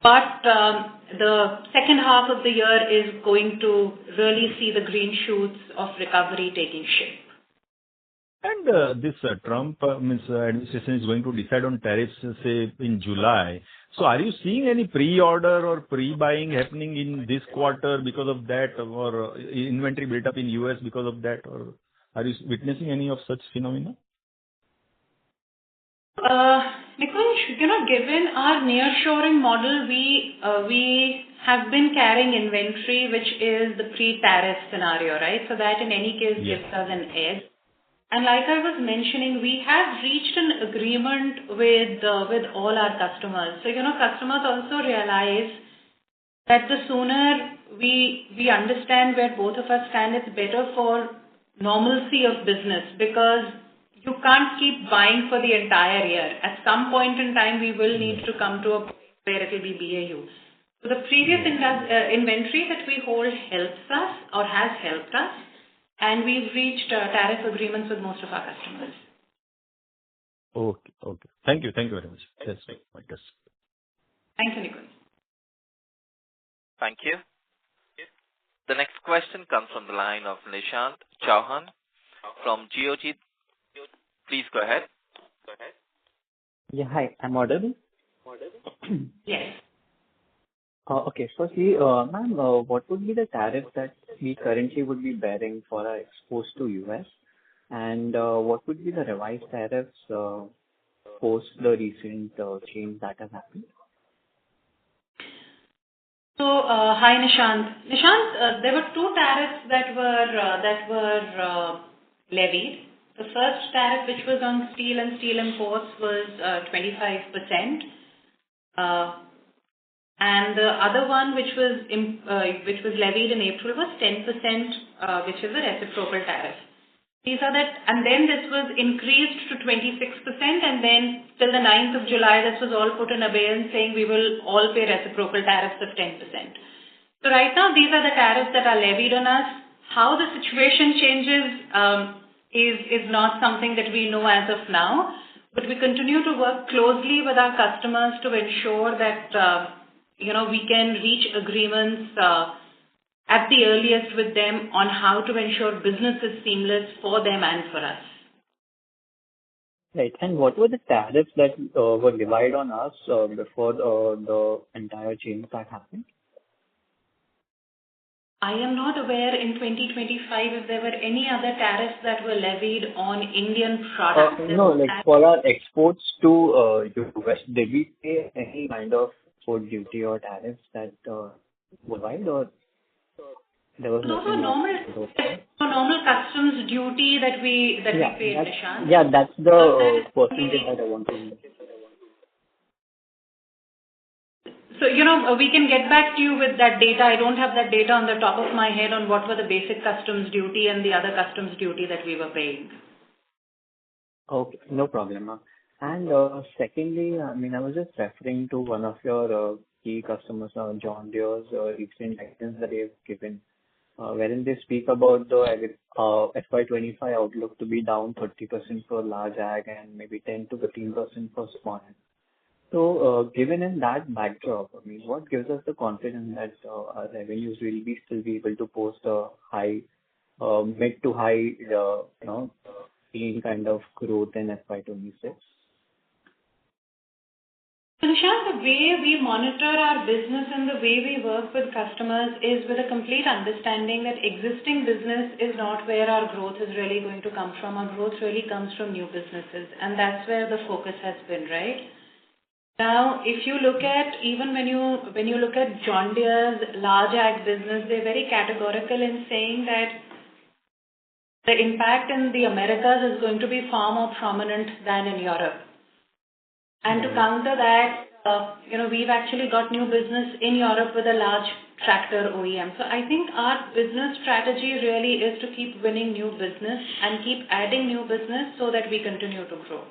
Speaker 6: But the second half of the year is going to really see the green shoots of recovery taking shape.
Speaker 12: And this Trump administration is going to decide on tariffs, say, in July. So are you seeing any pre-order or pre-buying happening in this quarter because of that, or inventory built up in US because of that, or are you witnessing any of such phenomena?
Speaker 6: Nikunj, given our nearshoring model, we have been carrying inventory, which is the pre-tariff scenario, right? So that in any case gives us an edge. And like I was mentioning, we have reached an agreement with all our customers. So, customers also realize that the sooner we understand where both of us stand, it's better for normalcy of business, because you can't keep buying for the entire year. At some point in time, we will need to come to a point where it will be BAU. So the previous inventory that we hold helps us, or has helped us, and we've reached tariff agreements with most of our customers.
Speaker 12: Okay. Thank you very much. That's my guess.
Speaker 6: Thank you, Nikunj.
Speaker 1: Thank you. The next question comes from the line of Nishant Chauhan from GeoG. Please go ahead.
Speaker 13: Yeah, hi. I'm audible?
Speaker 6: Yes.
Speaker 13: Okay. Firstly, ma'am, what would be the tariff that we currently would be bearing for our exports to US? And what would be the revised tariffs post the recent change that has happened?
Speaker 6: So, hi Nishant. Nishant, there were two tariffs that were levied. The first tariff, which was on steel and steel imports, was 25%. And the other one, which was levied in April, was 10%, which is a reciprocal tariff. And then this was increased to 26%, and then till the 9th of July, this was all put in abeyance, saying we will all pay reciprocal tariffs of 10%. So right now, these are the tariffs that are levied on us. How the situation changes is not something that we know as of now, but we continue to work closely with our customers to ensure that we can reach agreements at the earliest with them on how to ensure business is seamless for them and for us.
Speaker 13: Right. And what were the tariffs that were levied on us before the entire change that happened?
Speaker 6: I am not aware in 2025 if there were any other tariffs that were levied on Indian products.
Speaker 13: No, like for our exports to US, did we pay any kind of export duty or tariffs that were levied, or there was nothing?
Speaker 6: Normal customs duty that we paid, Nishant.
Speaker 13: Yeah, that's the percentage that I want to know.
Speaker 6: So, we can get back to you with that data. I don't have that data on the top of my head on what were the basic customs duty and the other customs duty that we were paying.
Speaker 13: Okay, no problem. And secondly, I was just referring to one of your key customers, John Deere's recent guidance that they've given, wherein they speak about the FY'25 outlook to be down 30% for large ag and maybe 10 to 15% for small ag. So, given in that backdrop, what gives us the confidence that our revenues will still be able to post a high, mid to high, teen kind of growth in FY'26?
Speaker 6: Nishant, the way we monitor our business and the way we work with customers is with a complete understanding that existing business is not where our growth is really going to come from. Our growth really comes from new businesses, and that's where the focus has been, right? Now, if you look at, even when you look at John Deere's large ag business, they're very categorical in saying that the impact in the Americas is going to be far more prominent than in Europe. And to counter that, we've actually got new business in Europe with a large tractor OEM. So I think our business strategy really is to keep winning new business and keep adding new business so that we continue to grow.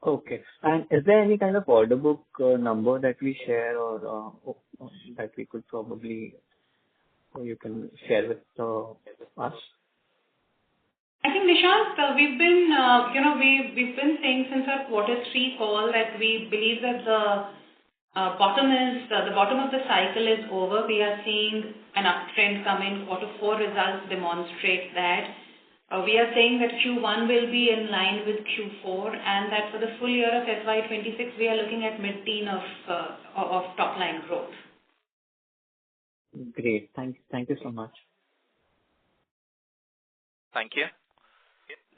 Speaker 13: Okay. And is there any kind of order book number that we share or that we could probably, or you can share with us?
Speaker 6: I think, Nishant, we've been saying since our Q3 call that we believe that the bottom of the cycle is over. We are seeing an uptrend coming. Q4 results demonstrate that. We are saying that Q1 will be in line with Q4, and that for the full year of FY'26, we are looking at mid-teen of top line growth.
Speaker 13: Great. Thank you so much.
Speaker 1: Thank you.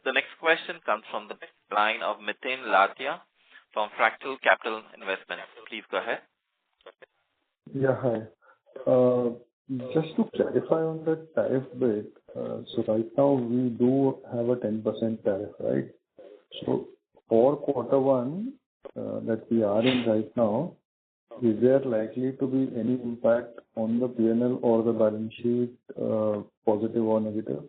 Speaker 1: The next question comes from the line of Miten Lathia from Fractal Capital Investments. Please go ahead.
Speaker 14: Yeah, hi. Just to clarify on the tariff bit, so right now we do have a 10% tariff, right? So for Q1 that we are in right now, is there likely to be any impact on the P&L or the balance sheet, positive or negative?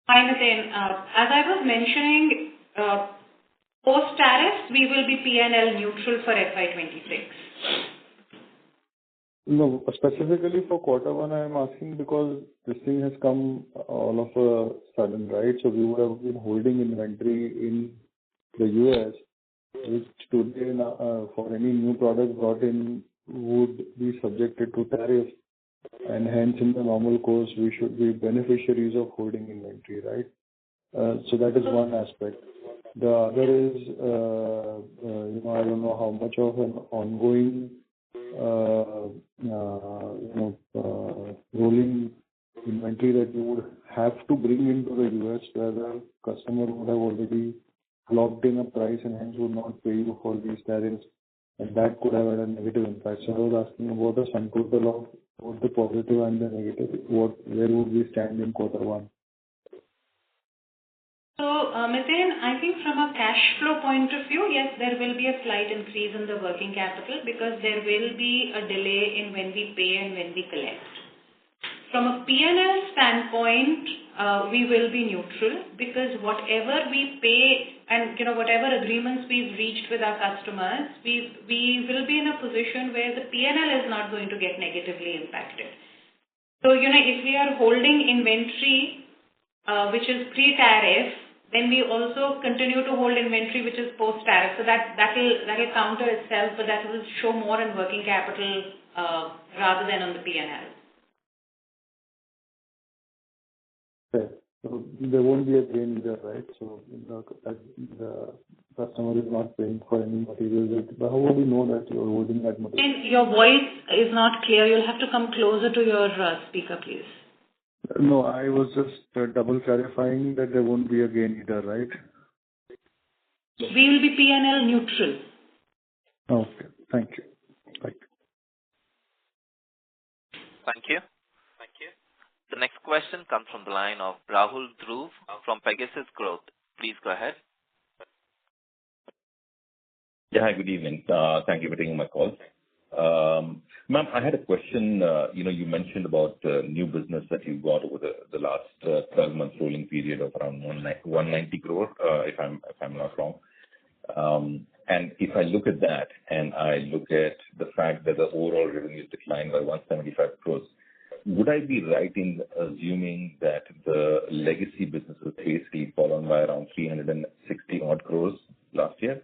Speaker 6: Hi, Miten. As I was mentioning, post-tariffs, we will be P&L neutral for FY'26.
Speaker 14: No, specifically for Q1, I am asking because this thing has come all of a sudden, right? So we would have been holding inventory in the US, which today for any new product brought in would be subjected to tariff, and hence in the normal course we should be beneficiaries of holding inventory, right? So that is one aspect. The other is, I don't know how much of an ongoing rolling inventory that you would have to bring into the US, where the customer would have already locked in a price and hence would not pay you for these tariffs, and that could have had a negative impact. So I was asking about the sum total of both the positive and the negative. Where would we stand in Q1?
Speaker 6: So, Miten, I think from a cash flow point of view, yes, there will be a slight increase in the working capital because there will be a delay in when we pay and when we collect. From a P&L standpoint, we will be neutral because whatever we pay and whatever agreements we've reached with our customers, we will be in a position where the P&L is not going to get negatively impacted. So, if we are holding inventory which is pre-tariff, then we also continue to hold inventory which is post-tariff. So that will counter itself, but that will show more in working capital rather than on the P&L.
Speaker 14: Okay. So there won't be a gain there, right? So the customer is not paying for any materials. But how would you know that you're holding that material?
Speaker 6: And your voice is not clear. You'll have to come closer to your speaker, please.
Speaker 14: No, I was just double clarifying that there won't be a gain either, right?
Speaker 6: We will be P&L neutral.
Speaker 14: Okay. Thank you. Right.
Speaker 1: Thank you. The next question comes from the line of Rahul Dhruv from Pegasus Growth. Please go ahead.
Speaker 15: Yeah, hi, good evening. Thank you for taking my call. Ma'am, I had a question. You mentioned about new business that you got over the last 12 months rolling period of around 190 crore, if I'm not wrong. And if I look at that and I look at the fact that the overall revenues declined by 175 crores, would I be right in assuming that the legacy business was basically fallen by around 360 odd crores last year?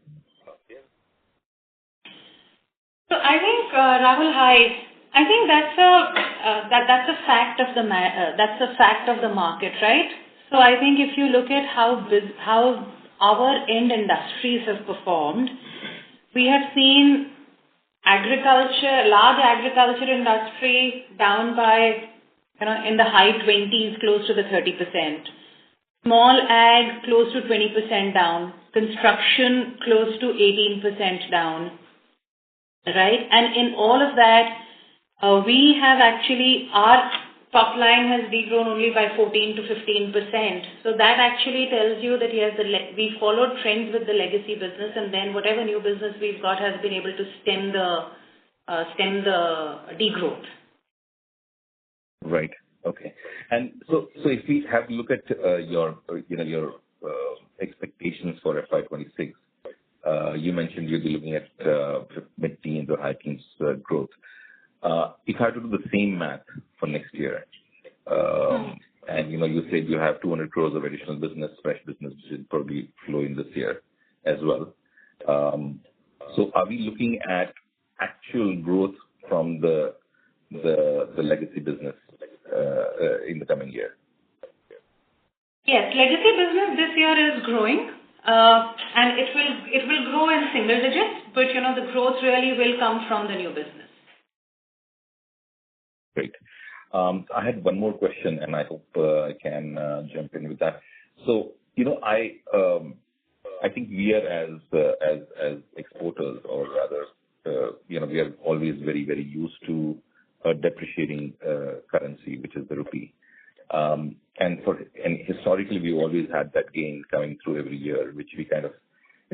Speaker 6: So I think, Rahul, hi. I think that's a fact of the market, right? So I think if you look at how our end industries have performed, we have seen large agriculture industry down by in the high 20s, close to the 30%. Small ag close to 20% down. Construction close to 18% down. Right? And in all of that, we have actually, our top line has degrown only by 14 to 15%. So that actually tells you that yes, we followed trends with the legacy business, and then whatever new business we've got has been able to stem the degrowth.
Speaker 15: Right. Okay. And so if we have a look at your expectations for FY'26, you mentioned you'll be looking at mid-teens or high-teens growth. If I had to do the same math for next year, and you said you have 200 crores of additional business, fresh business, which will probably flow in this year as well. So are we looking at actual growth from the legacy business in the coming year?
Speaker 6: Yes, legacy business this year is growing. And it will grow in single digits, but the growth really will come from the new business.
Speaker 15: Great. I had one more question, and I hope I can jump in with that. So, I think we are as exporters, or rather, we are always very, very used to a depreciating currency, which is the rupee. And historically, we always had that gain coming through every year, which we kind of,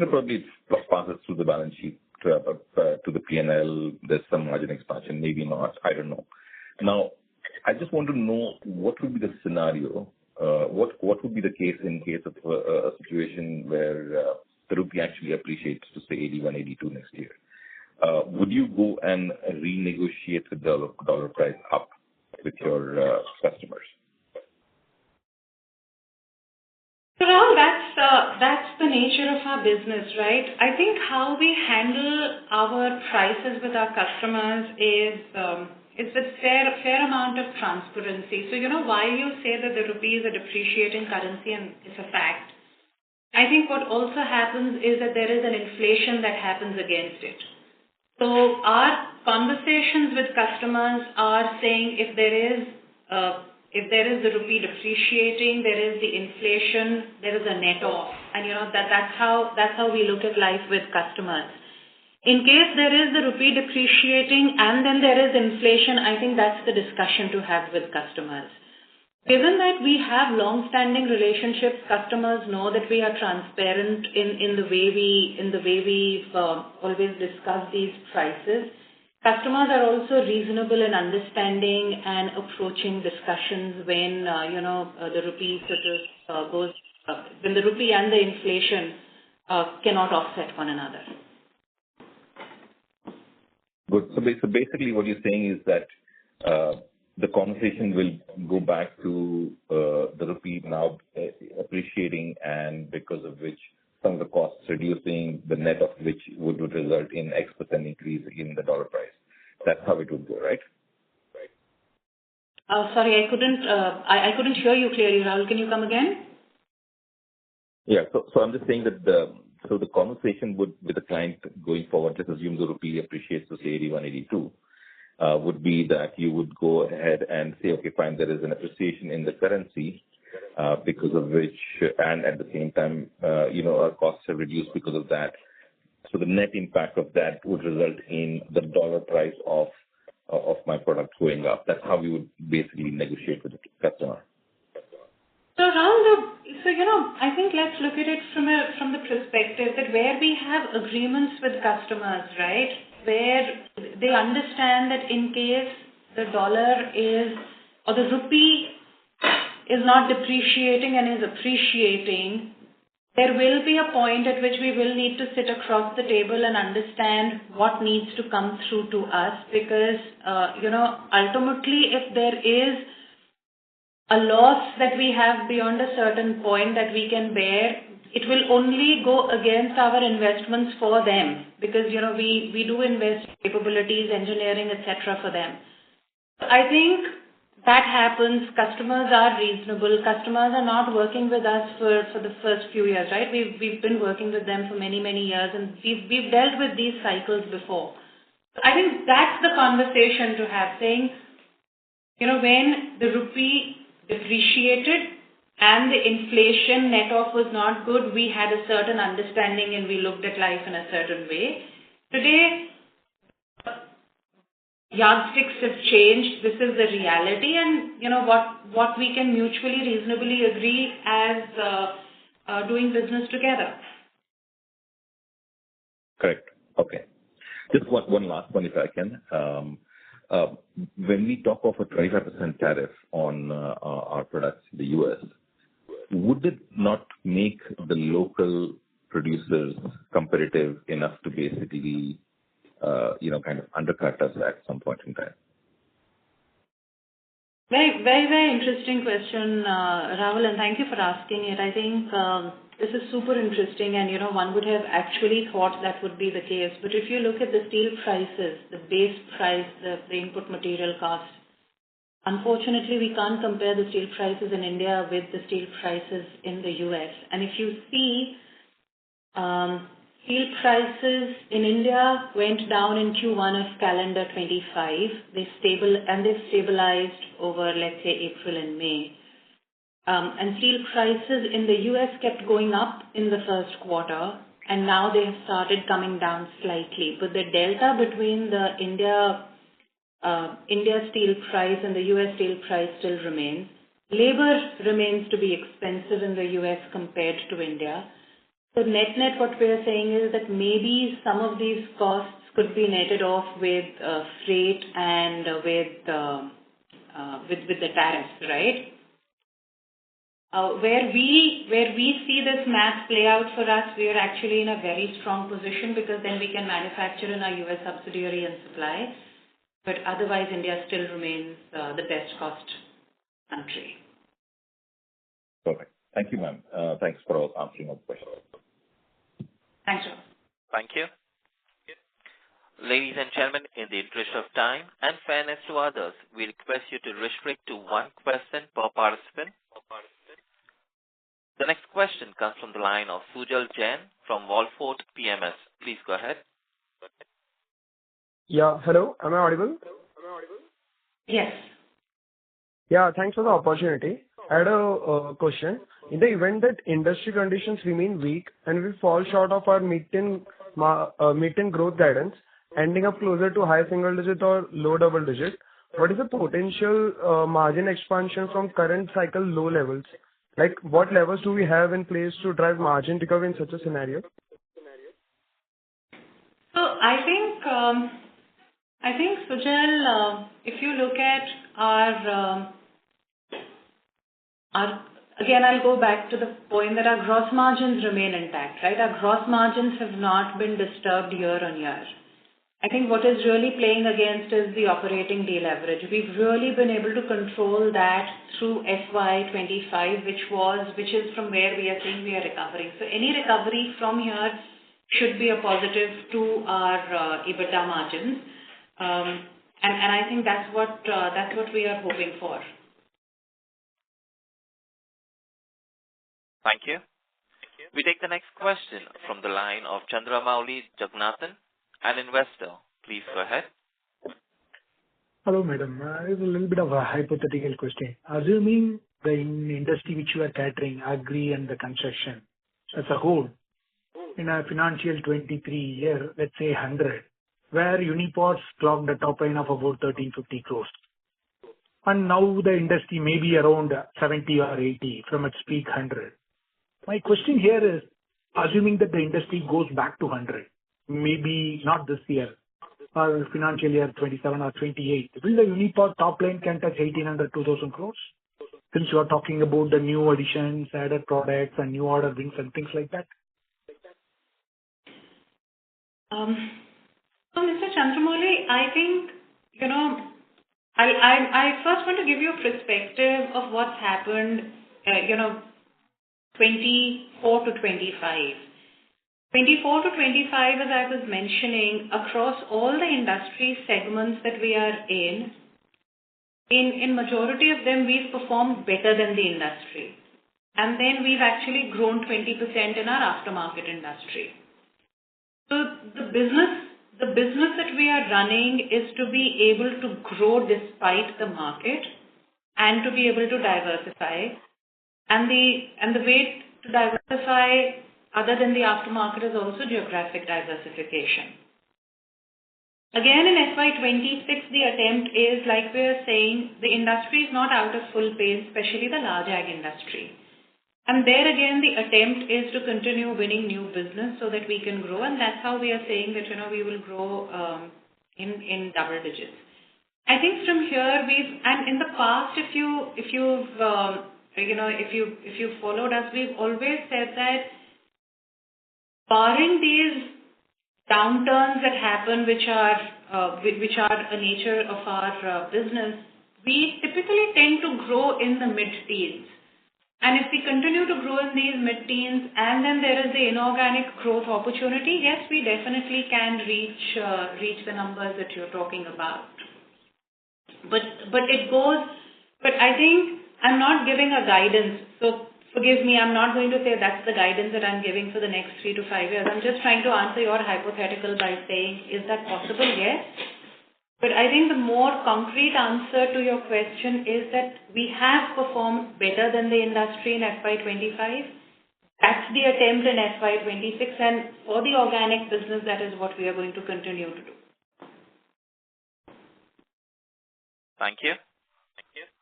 Speaker 15: probably passes through the balance sheet to the P&L. There's some margin expansion, maybe not. I don't know. Now, I just want to know what would be the scenario, what would be the case in case of a situation where the rupee actually appreciates to say 81, 82 next year. Would you go and renegotiate the dollar price up with your customers?
Speaker 6: So Rahul, that's the nature of our business, right? I think how we handle our prices with our customers is with fair amount of transparency. So while you say that the rupee is a depreciating currency and it's a fact, I think what also happens is that there is an inflation that happens against it. So our conversations with customers are saying if there is the rupee depreciating, there is the inflation, there is a net off, and that's how we look at life with customers. In case there is the rupee depreciating and then there is inflation, I think that's the discussion to have with customers. Given that we have long-standing relationships, customers know that we are transparent in the way we've always discussed these prices. Customers are also reasonable in understanding and approaching discussions when the rupee sort of goes when the rupee and the inflation cannot offset one another.
Speaker 15: Good. So basically, what you're saying is that the conversation will go back to the rupee now appreciating, and because of which some of the costs reducing, the net of which would result in X% increase in the dollar price. That's how it would go, right?
Speaker 6: Sorry, I couldn't hear you clearly, Rahul. Can you come again?
Speaker 15: Yeah. So I'm just saying that the conversation with the client going forward, let's assume the rupee appreciates to say 81, 82, would be that you would go ahead and say, okay, fine, there is an appreciation in the currency, because of which, and at the same time, our costs have reduced because of that. So the net impact of that would result in the dollar price of my product going up. That's how we would basically negotiate with the customer.
Speaker 6: So Rahul, I think let's look at it from the perspective that where we have agreements with customers, right, where they understand that in case the dollar or the rupee is not depreciating and is appreciating, there will be a point at which we will need to sit across the table and understand what needs to come through to us, because, ultimately if there is a loss that we have beyond a certain point that we can bear, it will only go against our investments for them, because, we do invest capabilities, engineering, etc. for them. I think that happens. Customers are reasonable. Customers are not working with us for the first few years, right? We've been working with them for many, many years, and we've dealt with these cycles before. I think that's the conversation to have, saying, when the rupee depreciated and the inflation net off was not good, we had a certain understanding and we looked at life in a certain way. Today, yardsticks have changed. This is the reality, and what we can mutually reasonably agree as doing business together.
Speaker 15: Correct. Okay. Just one last one, if I can. When we talk of a 25% tariff on our products in the US, would it not make the local producers competitive enough to basically kind of undercut us at some point in time?
Speaker 6: Very, very, very interesting question, Rahul, and thank you for asking it. I think this is super interesting, and one would have actually thought that would be the case. But if you look at the steel prices, the base price, the input material cost, unfortunately we can't compare the steel prices in India with the steel prices in the US. And if you see, steel prices in India went down in Q1 of calendar 25. They've stabilized over, let's say, April and May. And steel prices in the US kept going up in the first quarter, and now they have started coming down slightly. But the delta between the India steel price and the US steel price still remains. Labor remains to be expensive in the US compared to India. So net, what we are saying is that maybe some of these costs could be netted off with freight and with the tariffs, right? Where we see this math play out for us, we are actually in a very strong position, because then we can manufacture in our US subsidiary and supply. But otherwise, India still remains the best cost country.
Speaker 15: Perfect. Thank you, ma'am. Thanks for answering all the questions.
Speaker 6: Thanks, Rob.
Speaker 1: Thank you. Ladies and gentlemen, in the interest of time and fairness to others, we request you to restrict to one question per participant. The next question comes from the line of Sujal Jain from Wallfort PMS. Please go ahead.
Speaker 16: Yeah, hello. Am I audible?
Speaker 6: Yes.
Speaker 16: Yeah, thanks for the opportunity. I had a question. In the event that industry conditions remain weak and we fall short of our mid-teen growth guidance, ending up closer to high single digit or low double digit, what is the potential margin expansion from current cycle low levels? Like, what levels do we have in place to drive margin recovery in such a scenario?
Speaker 6: So I think Sujal, if you look at our again, I'll go back to the point that our gross margins remain intact, right? Our gross margins have not been disturbed year on year. I think what is really playing against is the operating deleverage. We've really been able to control that through FY'25, which is from where we are saying we are recovering. So any recovery from here should be a positive to our EBITDA margins. And I think that's what we are hoping for.
Speaker 1: Thank you. We take the next question from the line of Chandramouli Jaganathan, an investor. Please go ahead.
Speaker 17: Hello, madam. It's a little bit of a hypothetical question. Assuming the industry which you are catering, agri and the construction as a whole, in a financial 23 year, let's say 100, where Uniparts clocked a top line of about 1350 crores. And now the industry may be around 70 or 80 from its peak 100. My question here is, assuming that the industry goes back to 100, maybe not this year, or financial year 27 or 28, will the Unipart top line can touch 1,800, 2,000 crores? Since you are talking about the new additions, added products, and new order wins and things like that.
Speaker 6: So, Mr. Chandramouli, I think, I first want to give you a perspective of what's happened, 24 to 25. 24 to 25, as I was mentioning, across all the industry segments that we are in majority of them, we've performed better than the industry. And then we've actually grown 20% in our aftermarket industry. So the business that we are running is to be able to grow despite the market and to be able to diversify. And the way to diversify other than the aftermarket is also geographic diversification. Again, in FY'26, the attempt is, like we are saying, the industry is not out of full pace, especially the large ag industry. And there again, the attempt is to continue winning new business so that we can grow, and that's how we are saying that we will grow in double digits. I think from here and in the past, if you've followed us, we've always said that barring these downturns that happen, which are a nature of our business, we typically tend to grow in the mid-teens. And if we continue to grow in these mid-teens, and then there is the inorganic growth opportunity, yes, we definitely can reach the numbers that you're talking about. But I think I'm not giving a guidance. So forgive me, I'm not going to say that's the guidance that I'm giving for the next 3 to 5 years. I'm just trying to answer your hypothetical by saying, is that possible? Yes. But I think the more concrete answer to your question is that we have performed better than the industry in FY'25. That's the attempt in FY'26, and for the organic business, that is what we are going to continue to do.
Speaker 1: Thank you.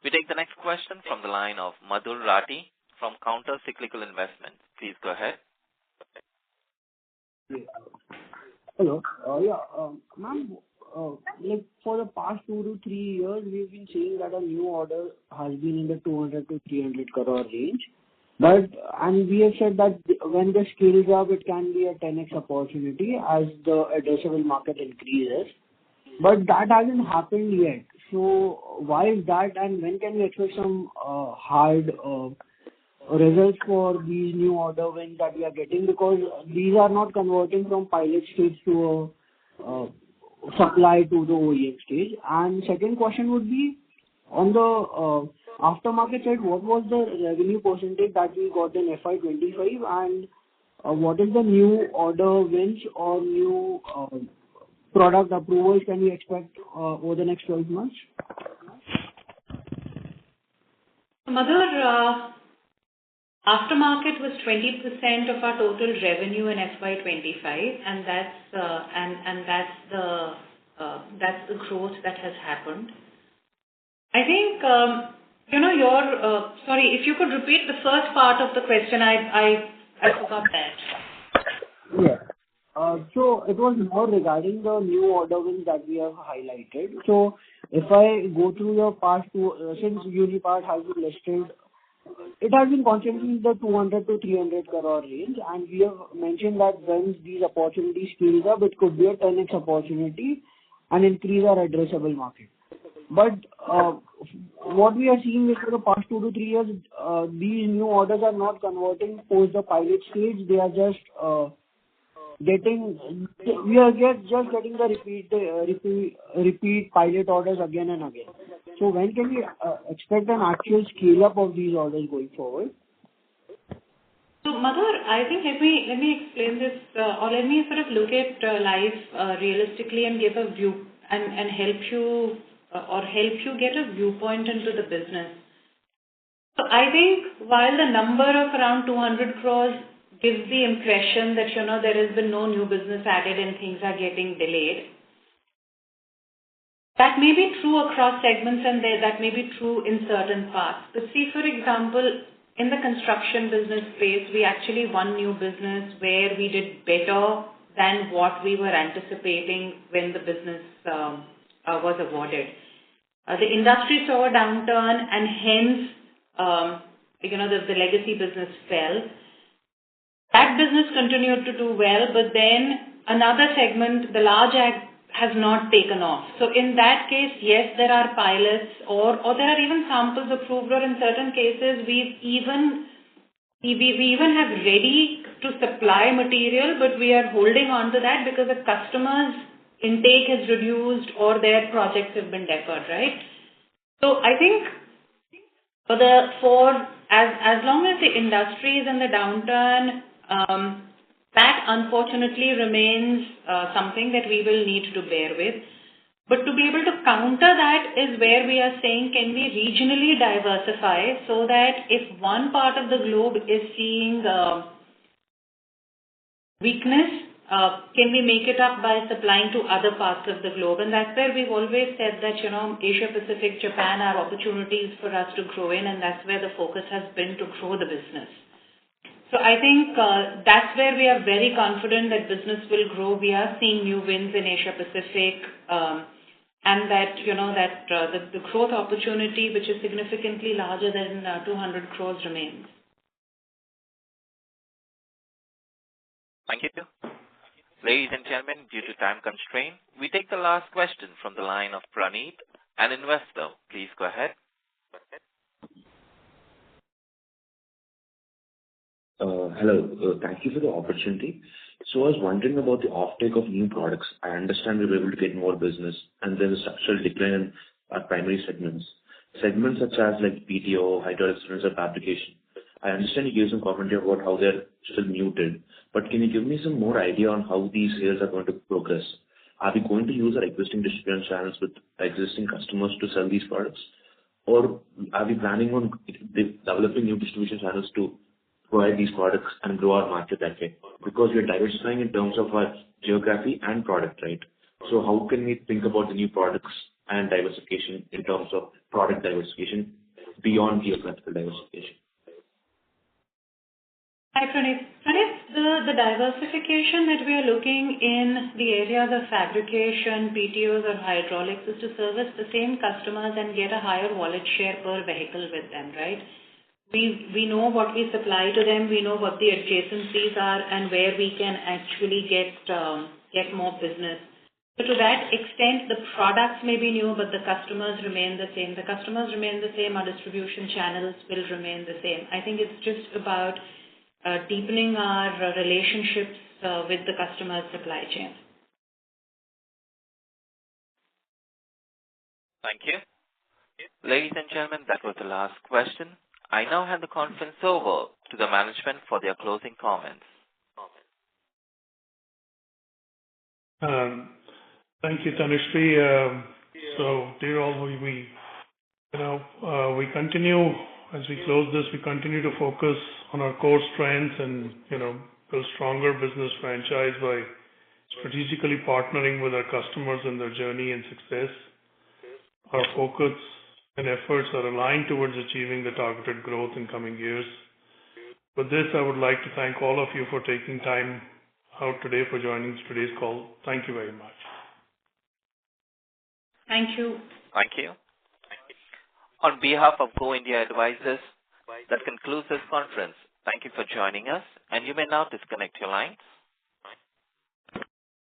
Speaker 1: We take the next question from the line of Madhur Rathi from Counter Cyclical Investments. Please go ahead.
Speaker 18: Hello. Ma'am, like for the past 2 to 3 years, we've been seeing that a new order has been in the 200 to 300 crore range. And we have said that when the scales up, it can be a 10x opportunity as the addressable market increases. But that hasn't happened yet. So why is that, and when can we expect some hard results for these new order wins that we are getting? Because these are not converting from pilot stage to a supply to the OEM stage. And second question would be, on the aftermarket side, what was the revenue percentage that we got in FY'25, and what is the new order wins or new product approvals can we expect over the next 12 months?
Speaker 6: Madhur, aftermarket was 20% of our total revenue in FY'25, and that's the growth that has happened. I think, sorry, if you could repeat the first part of the question, I forgot that.
Speaker 18: Yeah. So it was more regarding the new order wins that we have highlighted. So if I go through your past two, since Unipart has been listed, it has been constantly in the 200 to 300 crore range, and we have mentioned that when these opportunities scale up, it could be a 10x opportunity and increase our addressable market. But what we are seeing is for the past 2 to 3 years, these new orders are not converting post the pilot stage. They are just just getting the repeat pilot orders again and again. So when can we expect an actual scale up of these orders going forward?
Speaker 6: So, Madhur, I think let me explain this, or let me sort of look at life realistically and give a view and help you get a viewpoint into the business. So, I think while the number of around 200 crores gives the impression that there has been no new business added and things are getting delayed, that may be true across segments and that may be true in certain parts. But see, for example, in the construction business space, we actually won new business where we did better than what we were anticipating when the business was awarded. The industry saw a downturn and hence, the legacy business fell. That business continued to do well, but then another segment, the large ag, has not taken off. So in that case, yes, there are pilots or there are even samples approved, or in certain cases we even have ready to supply material, but we are holding on to that because the customer's intake has reduced or their projects have been deferred, right? So I think as long as the industry is in the downturn, that unfortunately remains something that we will need to bear with. But to be able to counter that is where we are saying, can we regionally diversify so that if one part of the globe is seeing weakness, can we make it up by supplying to other parts of the globe? And that's where we've always said that, Asia Pacific, Japan are opportunities for us to grow in, and that's where the focus has been to grow the business. So I think that's where we are very confident that business will grow. We are seeing new wins in Asia Pacific, and that the growth opportunity, which is significantly larger than 200 crores, remains.
Speaker 1: Thank you. Ladies and gentlemen, due to time constraint, we take the last question from the line of Praneeth, an investor. Please go ahead.
Speaker 19: Hello. Thank you for the opportunity. So I was wondering about the offtake of new products. I understand we were able to get more business, and there's a structural decline in our primary segments. Segments such as like PTO, hydraulic cylinders, or fabrication. I understand you gave some commentary about how they're still muted, but can you give me some more idea on how these sales are going to progress? Are we going to use our existing distribution channels with existing customers to sell these products? Or are we planning on developing new distribution channels to provide these products and grow our market that way? Because we are diversifying in terms of our geography and product, right? So how can we think about the new products and diversification in terms of product diversification beyond geographical diversification?
Speaker 6: Hi, Praneeth. The diversification that we are looking in the areas of fabrication, PTOs, or hydraulics is to service the same customers and get a higher wallet share per vehicle with them, right? We know what we supply to them, we know what the adjacencies are, and where we can actually get more business. So to that extent, the products may be new, but the customers remain the same. The customers remain the same, our distribution channels will remain the same. I think it's just about deepening our relationships with the customer's supply chain.
Speaker 1: Thank you. Ladies and gentlemen, that was the last question. I now hand the conference over to the management for their closing comments.
Speaker 3: Thank you, Tanushree. So, dear all, we continue, as we close this, we continue to focus on our core strengths and, build stronger business franchise by strategically partnering with our customers in their journey and success. Our focus and efforts are aligned towards achieving the targeted growth in coming years. With this, I would like to thank all of you for taking time out today for joining today's call. Thank you very much.
Speaker 6: Thank you.
Speaker 1: Thank you. On behalf of Go India Advisors, that concludes this conference. Thank you for joining us, and you may now disconnect your lines.